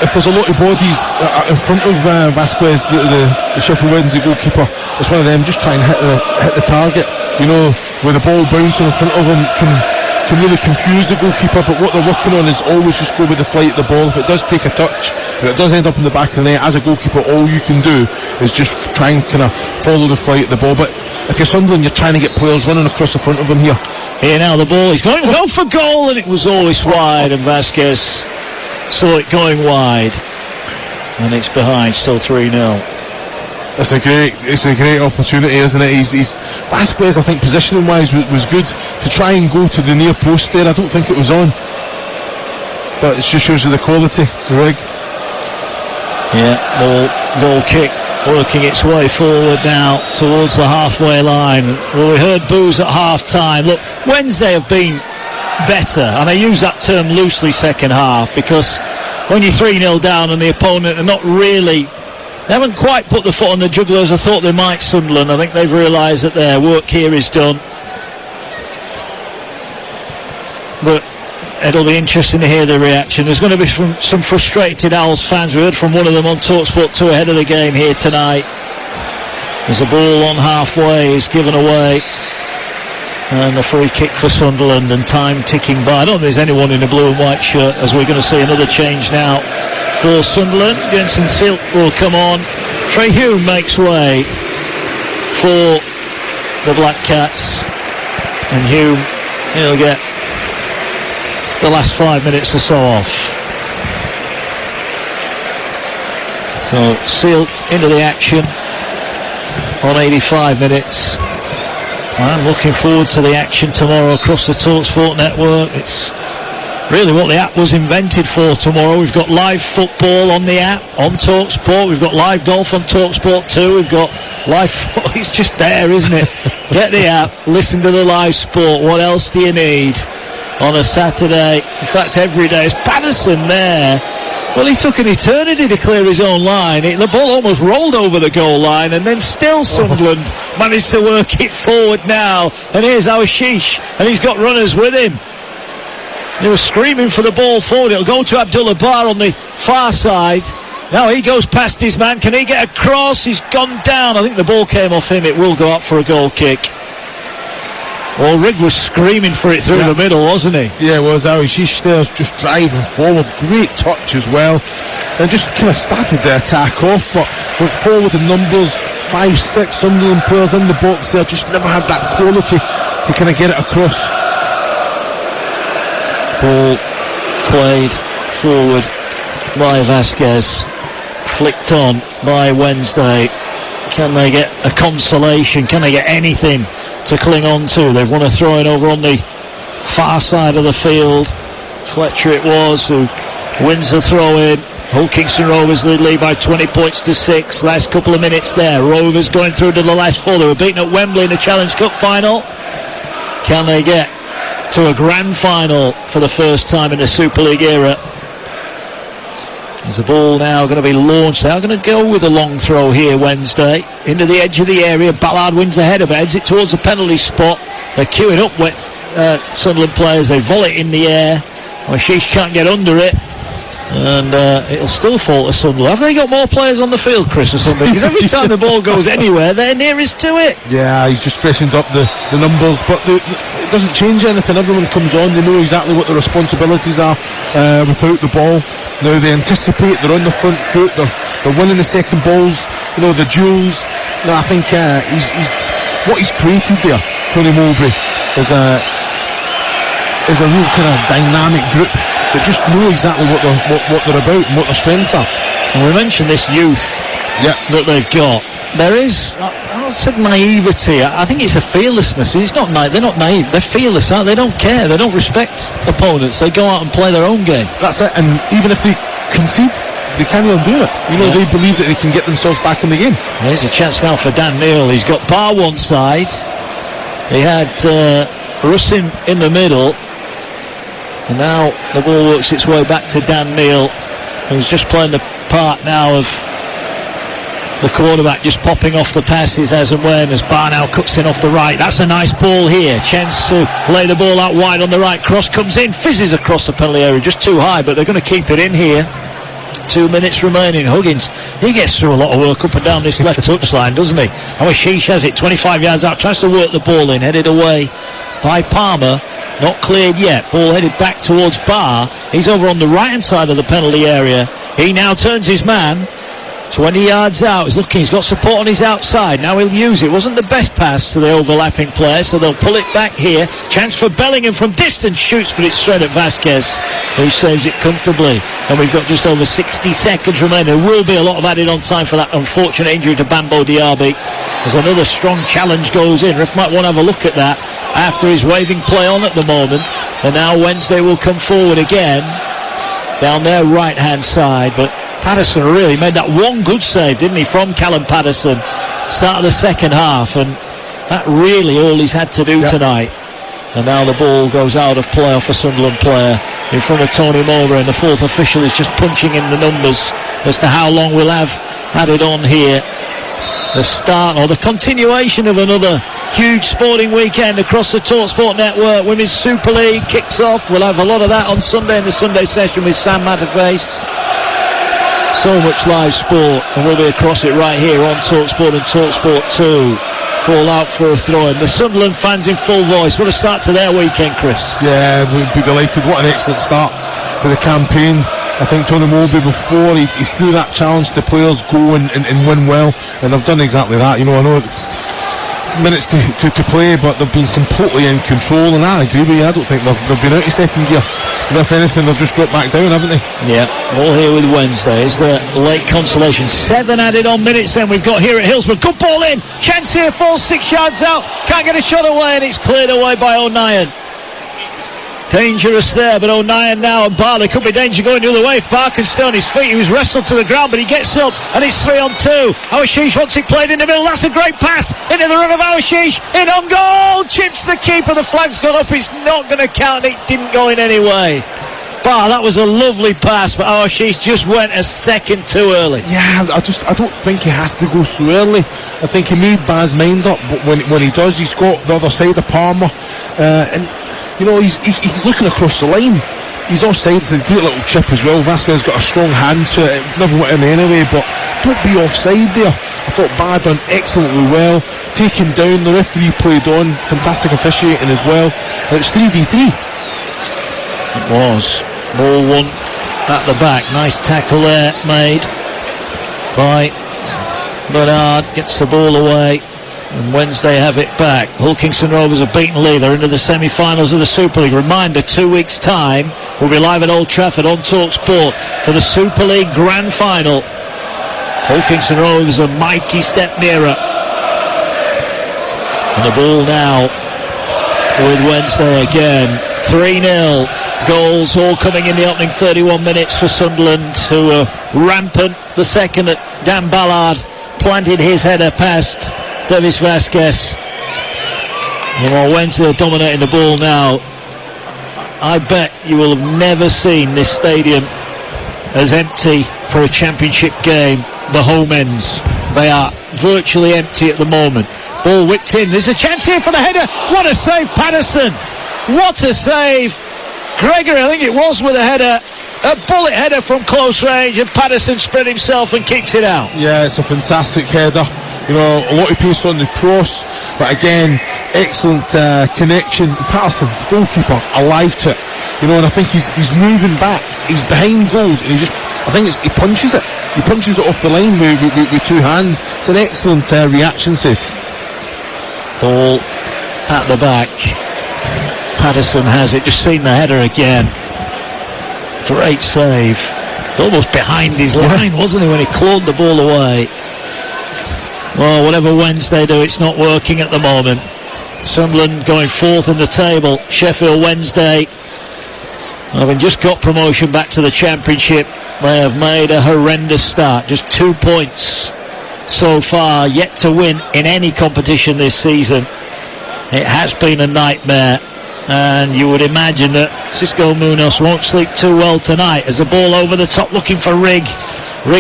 Speaker 2: if there's a lot of bodies in front of Vasquez, the Sheffield Wednesday goalkeeper, it's one of them. Just try and hit the target. You know, with the ball bouncing in front of him can really confuse the goalkeeper. But what they're working on is always just go with the flight of the ball. If it does take a touch, and it does end up in the back of the net, as a goalkeeper, all you can do is just try and kind of follow the flight of the ball. But if you're Sunderland, you're trying to get players running across the front of him here.
Speaker 1: Here now the ball is going to go for goal, and it was always wide, and Vasquez saw it going wide, and it's behind, still 3-0.
Speaker 2: It's a great opportunity, isn't it? He's Vasquez, I think, positioning wise was good to try and go to the near post there. I don't think it was on, but it just shows you the quality, the rig.
Speaker 1: Yeah, ball kick working its way forward now towards the halfway line. Well, we heard boos at half time. Look, Wednesday have been better, and I use that term loosely, second half, because when you're 3-0 down and the opponent are not really, they haven't quite put the foot on the jugular as I thought they might, Sunderland. I think they've realised that their work here is done. But it'll be interesting to hear the reaction. There's going to be some frustrated Owls fans. We heard from one of them on TalkSport 2 ahead of the game here tonight. There's a ball on halfway, is given away, and a free kick for Sunderland, and time ticking by. I don't think there's anyone in a blue and white shirt, as we're going to see another change now for Sunderland. Jensen Silk will come on. Trey Hume makes way for the Black Cats, and Hume, he'll get the last 5 minutes or so off. So Silk into the action on 85 minutes. I'm looking forward to the action tomorrow across the TalkSport network. It's really what the app was invented for tomorrow. We've got live football on the app, on TalkSport. We've got live golf on TalkSport 2. We've got live it's just there, isn't it? Get the app, listen to the live sport. What else do you need? on a Saturday. In fact, every day. It's Patterson there. Well, he took an eternity to clear his own line. The ball almost rolled over the goal line, and then still Sunderland managed to work it forward now. And here's Awashish, and he's got runners with him. They were screaming for the ball forward. It'll go to Abdullah Bar on the far side. Now he goes past his man. Can he get across? He's gone down. I think the ball came off him. It will go up for a goal kick. Well, Rigg was screaming for it through the middle, wasn't he? Yeah, it was. Awashish there just driving forward. Great touch as well. And just kind of started the attack off, but went forward in numbers. 5-6 Sunderland players in the box there. Just never had that quality to kind of get it across. Ball played forward by Vasquez, flicked on by Wednesday. Can they get a consolation? Can they get anything to cling on to? They've won a throw-in over on the far side of the field. Fletcher it was who wins the throw-in. Hull Kingston Rovers lead by 20 points to 6. Last couple of minutes there. Rovers going through to the last 4. They were beaten at Wembley in the Challenge Cup final. Can they get to a grand final for the first time in the Super League era? There's the ball now going to be launched. They're going to go with a long throw here Wednesday. Into the edge of the area. Ballard wins the header, but heads it towards the penalty spot. They're queuing up with Sunderland players. They volley it in the air. Awashish can't get under it. And it'll still fall to Sunderland. Have they got more players on the field, Chris, or something? Because every time the ball goes anywhere, they're nearest to it. Yeah, he's just freshened up the numbers, but it doesn't change anything. Everyone comes on, they know exactly what the responsibilities are without the ball. Now they anticipate, they're on the front foot, they're winning the second balls, the duels. I think he's what he's created there, Tony Mowbray, is a real kind of dynamic group that just know exactly what they're about and what their strengths are. And we mentioned this youth that they've got. There is, I said naivety. I think it's a fearlessness. It's not they're not naive. They're fearless, aren't they? They don't care. They don't respect opponents. They go out and play their own game. That's it. And even if they concede, they carry on doing it. They believe that they can get themselves back in the game. There's a chance now for Dan Neal. He's got Bar one side. He had Russin in the middle. And now the ball works its way back to Dan Neal, who's just playing the part now of the quarterback, just popping off the passes as and when, as Bar now cuts in off the right. That's a nice ball here. Chance to lay the ball out wide on the right. Cross comes in, fizzes across the penalty area, just too high, but they're going to keep it in here. 2 minutes remaining. Huggins, he gets through a lot of work up and down this left touchline, doesn't he? Awashish has it 25 yards out, tries to work the ball in, headed away by Palmer. Not cleared yet. Ball headed back towards Bar. He's over on the right hand side of the penalty area. He now turns his man 20 yards out. He's looking, he's got support on his outside. Now he'll use it. Wasn't the best pass to the overlapping player, so they'll pull it back here. Chance for Bellingham from distance, shoots, but it's straight at Vasquez, who saves it comfortably. And we've got just over 60 seconds remaining. There will be a lot of added on time for that unfortunate injury to Bambo Diaby. As another strong challenge goes in. Ref might want to have a look at that after his waving play on at the moment. And now Wednesday will come forward again down their right hand side, but Patterson really made that one good save, didn't he, from Callum Patterson, start of the second half, and that really all he's had to do tonight. And now the ball goes out of play off a Sunderland player in front of Tony Mowbray, and the fourth official is just punching in the numbers as to how long we'll have added on here. The start or the continuation of another huge sporting weekend across the TalkSport network. Women's Super League kicks off. We'll have a lot of that on Sunday in the Sunday session with Sam Matterface. So much live sport, and we'll be across it right here on TalkSport and TalkSport 2. Ball out for a throw-in. The Sunderland fans in full voice. What a start to their weekend, Chris. Yeah, we'd be delighted. What an excellent start to the campaign. I think Tony Mowbray, before he threw that challenge to players, go and win well, and they've done exactly that. I know it's minutes to play, but they've been completely in control, and I agree with you. I don't think they've been out of second gear. And if anything, they've just dropped back down, haven't they? Yeah, all here with Wednesday. Is the late consolation. 7 added on minutes then we've got here at Hillsborough. Good ball in. Chance here, falls 6 yards out. Can't get a shot away, and it's cleared away by O'Nien. Dangerous there, but O'Neill now, and Barr, there could be danger going the other way if Barr can stay on his feet. He was wrestled to the ground, but he gets up, and it's 3-on-2. Awashish wants it played in the middle. That's a great pass into the run of Awashish. In on goal, chips the keeper. The flag's gone up. It's not going to count. It didn't go in anyway. Barr, that was a lovely pass, but Awashish just went a second too early.
Speaker 2: Yeah, I don't think he has to go so early. I think he made Bar's mind up, but when he does, he's got the other side of Palmer, and you know, he's looking across the line. He's offside. It's a great little chip as well. Vasquez got a strong hand to it. It never went in anyway, but don't be offside there. I thought Bar done excellently well. Taken down, the referee played on. Fantastic officiating as well. It's 3v3.
Speaker 1: It was. Ball one at the back. Nice tackle there made by Bernard. Gets the ball away. And Wednesday have it back. Hulkinson Rovers have beaten Lee. They're into the semi-finals of the Super League. Reminder, 2 weeks' time, we'll be live at Old Trafford on TalkSport for the Super League Grand Final. Hulkinson Rovers a mighty step nearer. And the ball now with Wednesday again. 3-0. Goals all coming in the opening 31 minutes for Sunderland, who were rampant. The second that Dan Ballard planted his header past Davis Vasquez. And while Wednesday are dominating the ball now, I bet you will have never seen this stadium as empty for a championship game. The home ends, they are virtually empty at the moment. Ball whipped in, there's a chance here for the header. What a save, Patterson! What a save! Gregory, I think it was, with a header, a bullet header from close range, and Patterson spread himself and keeps it out.
Speaker 2: Yeah, it's a fantastic header. You know, a lot of pace on the cross, but again, excellent connection. Patterson, goalkeeper, alive to it. You know, and I think he's moving back. He's behind goals, and he punches it. He punches it off the line with two hands. It's an excellent reaction save.
Speaker 1: Ball at the back. Patterson has it. Just seen the header again. Great save. Almost behind his line, wasn't he, when he clawed the ball away? Well, whatever Wednesday do, it's not working at the moment. Sunderland going fourth in the table. Sheffield Wednesday, having just got promotion back to the Championship, they have made a horrendous start. Just 2 points so far, yet to win in any competition this season. It has been a nightmare, and you would imagine that Cisco Munoz won't sleep too well tonight, as the ball over the top looking for Rigg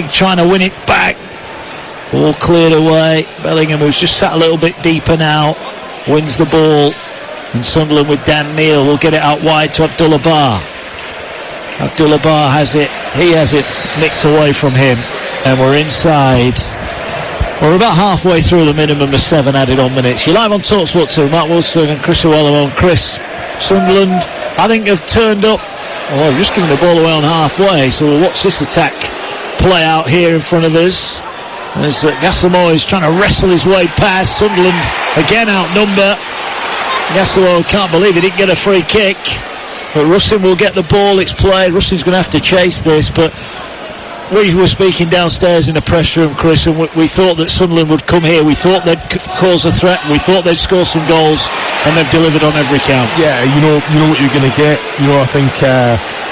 Speaker 1: trying to win it back. Ball cleared away. Bellingham, who's just sat a little bit deeper now, wins the ball, and Sunderland with Dan Neal will get it out wide to Abdullah Barr. Abdullah Barr has it. He has it nicked away from him, and we're inside. We're about halfway through the minimum of 7 added on minutes. You're live on TalkSport 2. Mark Wilson and Chris O'Wellon. Chris, Sunderland, I think, have turned up. Well, just giving the ball away on halfway, so we'll watch this attack play out here in front of us. As Gassamo is trying to wrestle his way past. Sunderland again outnumber. Gassamo can't believe he didn't get a free kick, but Russin will get the ball. It's played. Russin's going to have to chase this, but we were speaking downstairs in the press room, Chris, and we thought that Sunderland would come here. We thought they'd cause a threat. We thought they'd score some goals, and they've delivered on every count.
Speaker 2: Yeah, you know what you're going to get. You know, I think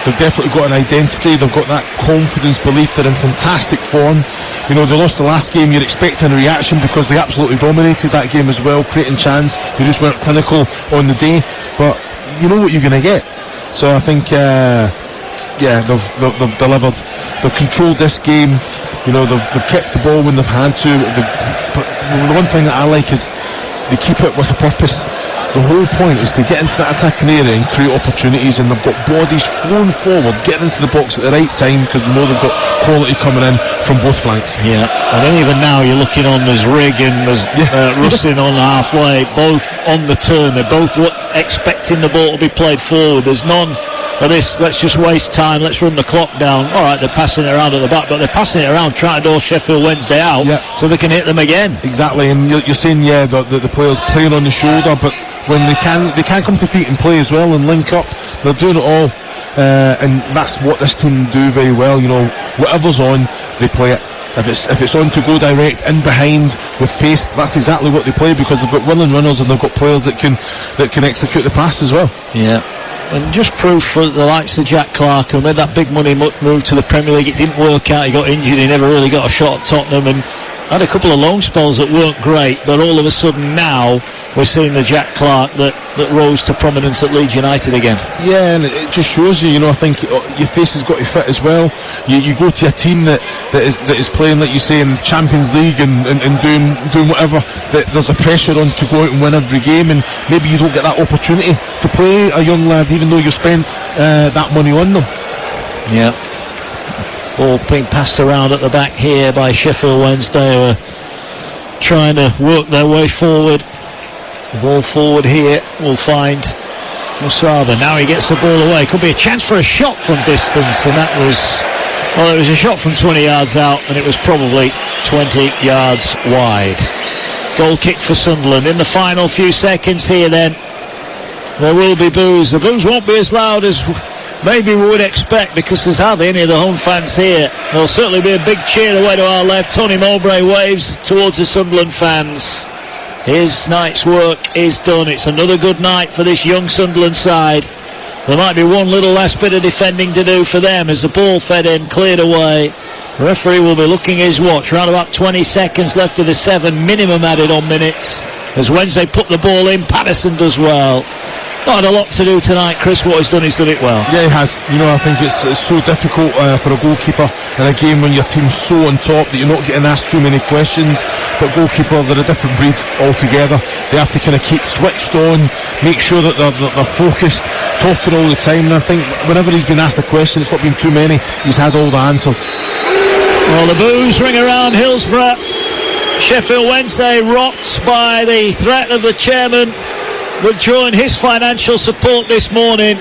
Speaker 2: they've definitely got an identity. They've got that confidence, belief. They're in fantastic form. You know, they lost the last game. You're expecting a reaction because they absolutely dominated that game as well, creating chance. They just weren't clinical on the day, but you know what you're going to get. So I think, they've delivered. They've controlled this game. You know, they've kept the ball when they've had to. But the one thing that I like is they keep it with a purpose. The whole point is to get into that attacking area and create opportunities, and they've got bodies flowing forward, getting into the box at the right time, because they know they've got quality coming in from both flanks.
Speaker 1: Yeah, and then even now you're looking on, there's Rigg and there's Rustin on halfway, both on the turn. They're both expecting the ball to be played forward. There's none of this, let's just waste time, let's run the clock down. Alright, they're passing it around at the back, but they're passing it around trying to door Sheffield Wednesday out, so they can hit them again.
Speaker 2: Exactly, and you're saying, the players playing on the shoulder, but when they can come to feet and play as well and link up, they're doing it all, and that's what this team do very well. You know, whatever's on, they play it. If it's on to go direct in behind with pace, that's exactly what they play, because they've got willing runners and they've got players that can execute the pass as well.
Speaker 1: Yeah, And just proof for the likes of Jack Clarke, who made that big money move to the Premier League. It didn't work out, he got injured, he never really got a shot at Tottenham, and had a couple of loan spells that weren't great, but all of a sudden now we're seeing the Jack Clarke that rose to prominence at Leeds United again. Yeah, and it just shows you, I think your face has got to fit as well. You go to a team that is playing, like you say, in Champions League and doing whatever, that there's a pressure on to go out and win every game, and maybe you don't get that opportunity to play a young lad even though you spent that money on them. Yeah. Ball being passed around at the back here by Sheffield Wednesday, who are trying to work their way forward. The ball forward here will find Musaba. Now he gets the ball away. Could be a chance for a shot from distance, and that was, well, it was a shot from 20 yards out, and it was probably 20 yards wide. Goal kick for Sunderland in the final few seconds here then. There will be boos. The boos won't be as loud as maybe we would expect, because there's hardly any of the home fans here. There'll certainly be a big cheer away to our left. Tony Mowbray waves towards the Sunderland fans. His night's work is done. It's another good night for this young Sunderland side. There might be one little last bit of defending to do for them as the ball fed in, cleared away. The referee will be looking at his watch. Around about 20 seconds left of the 7 minimum added on minutes as Wednesday put the ball in. Patterson does well. Not a lot to do tonight, Chris. What he's done it well. Yeah, he has. I think it's so difficult for a goalkeeper in a game when your team's so on top that you're not getting asked too many questions. But goalkeeper, they're a different breed altogether. They have to kind of keep switched on, make sure that they're focused, talking all the time. And I think whenever he's been asked a question, it's not been too many, he's had all the answers. Well, the boos ring around Hillsborough. Sheffield Wednesday rocked by the threat of the chairman withdrawing his financial support this morning.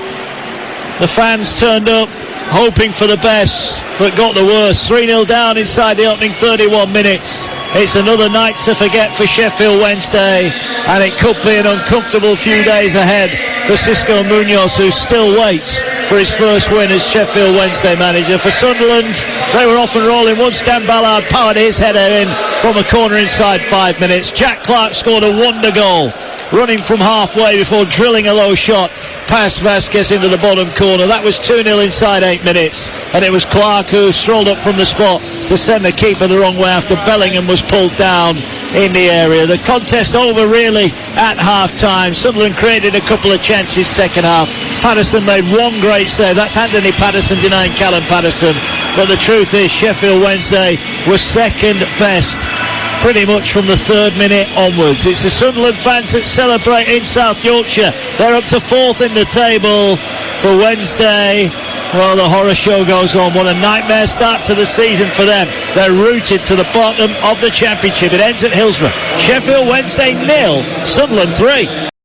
Speaker 1: The fans turned up hoping for the best, but got the worst. 3-0 down inside the opening 31 minutes. It's another night to forget for Sheffield Wednesday, and it could be an uncomfortable few days ahead for Cisco Munoz, who still waits for his first win as Sheffield Wednesday manager. For Sunderland, they were off and rolling once Dan Ballard powered his header in from a corner inside 5 minutes. Jack Clarke scored a wonder goal, running from halfway before drilling a low shot past Vasquez into the bottom corner. That was 2-0 inside 8 minutes, and it was Clarke who strolled up from the spot to send the keeper the wrong way after Bellingham was pulled down in the area. The contest over really at half-time. Sunderland created a couple of chances second half. Patterson made one great save. That's Anthony Patterson denying Callum Patterson. But the truth is, Sheffield Wednesday was second best pretty much from the 3rd minute onwards. It's the Sunderland fans that celebrate in South Yorkshire. They're up to 4th in the table. For Wednesday, well, the horror show goes on. What a nightmare start to the season for them. They're rooted to the bottom of the Championship. It ends at Hillsborough. Sheffield Wednesday 0, Sunderland 3.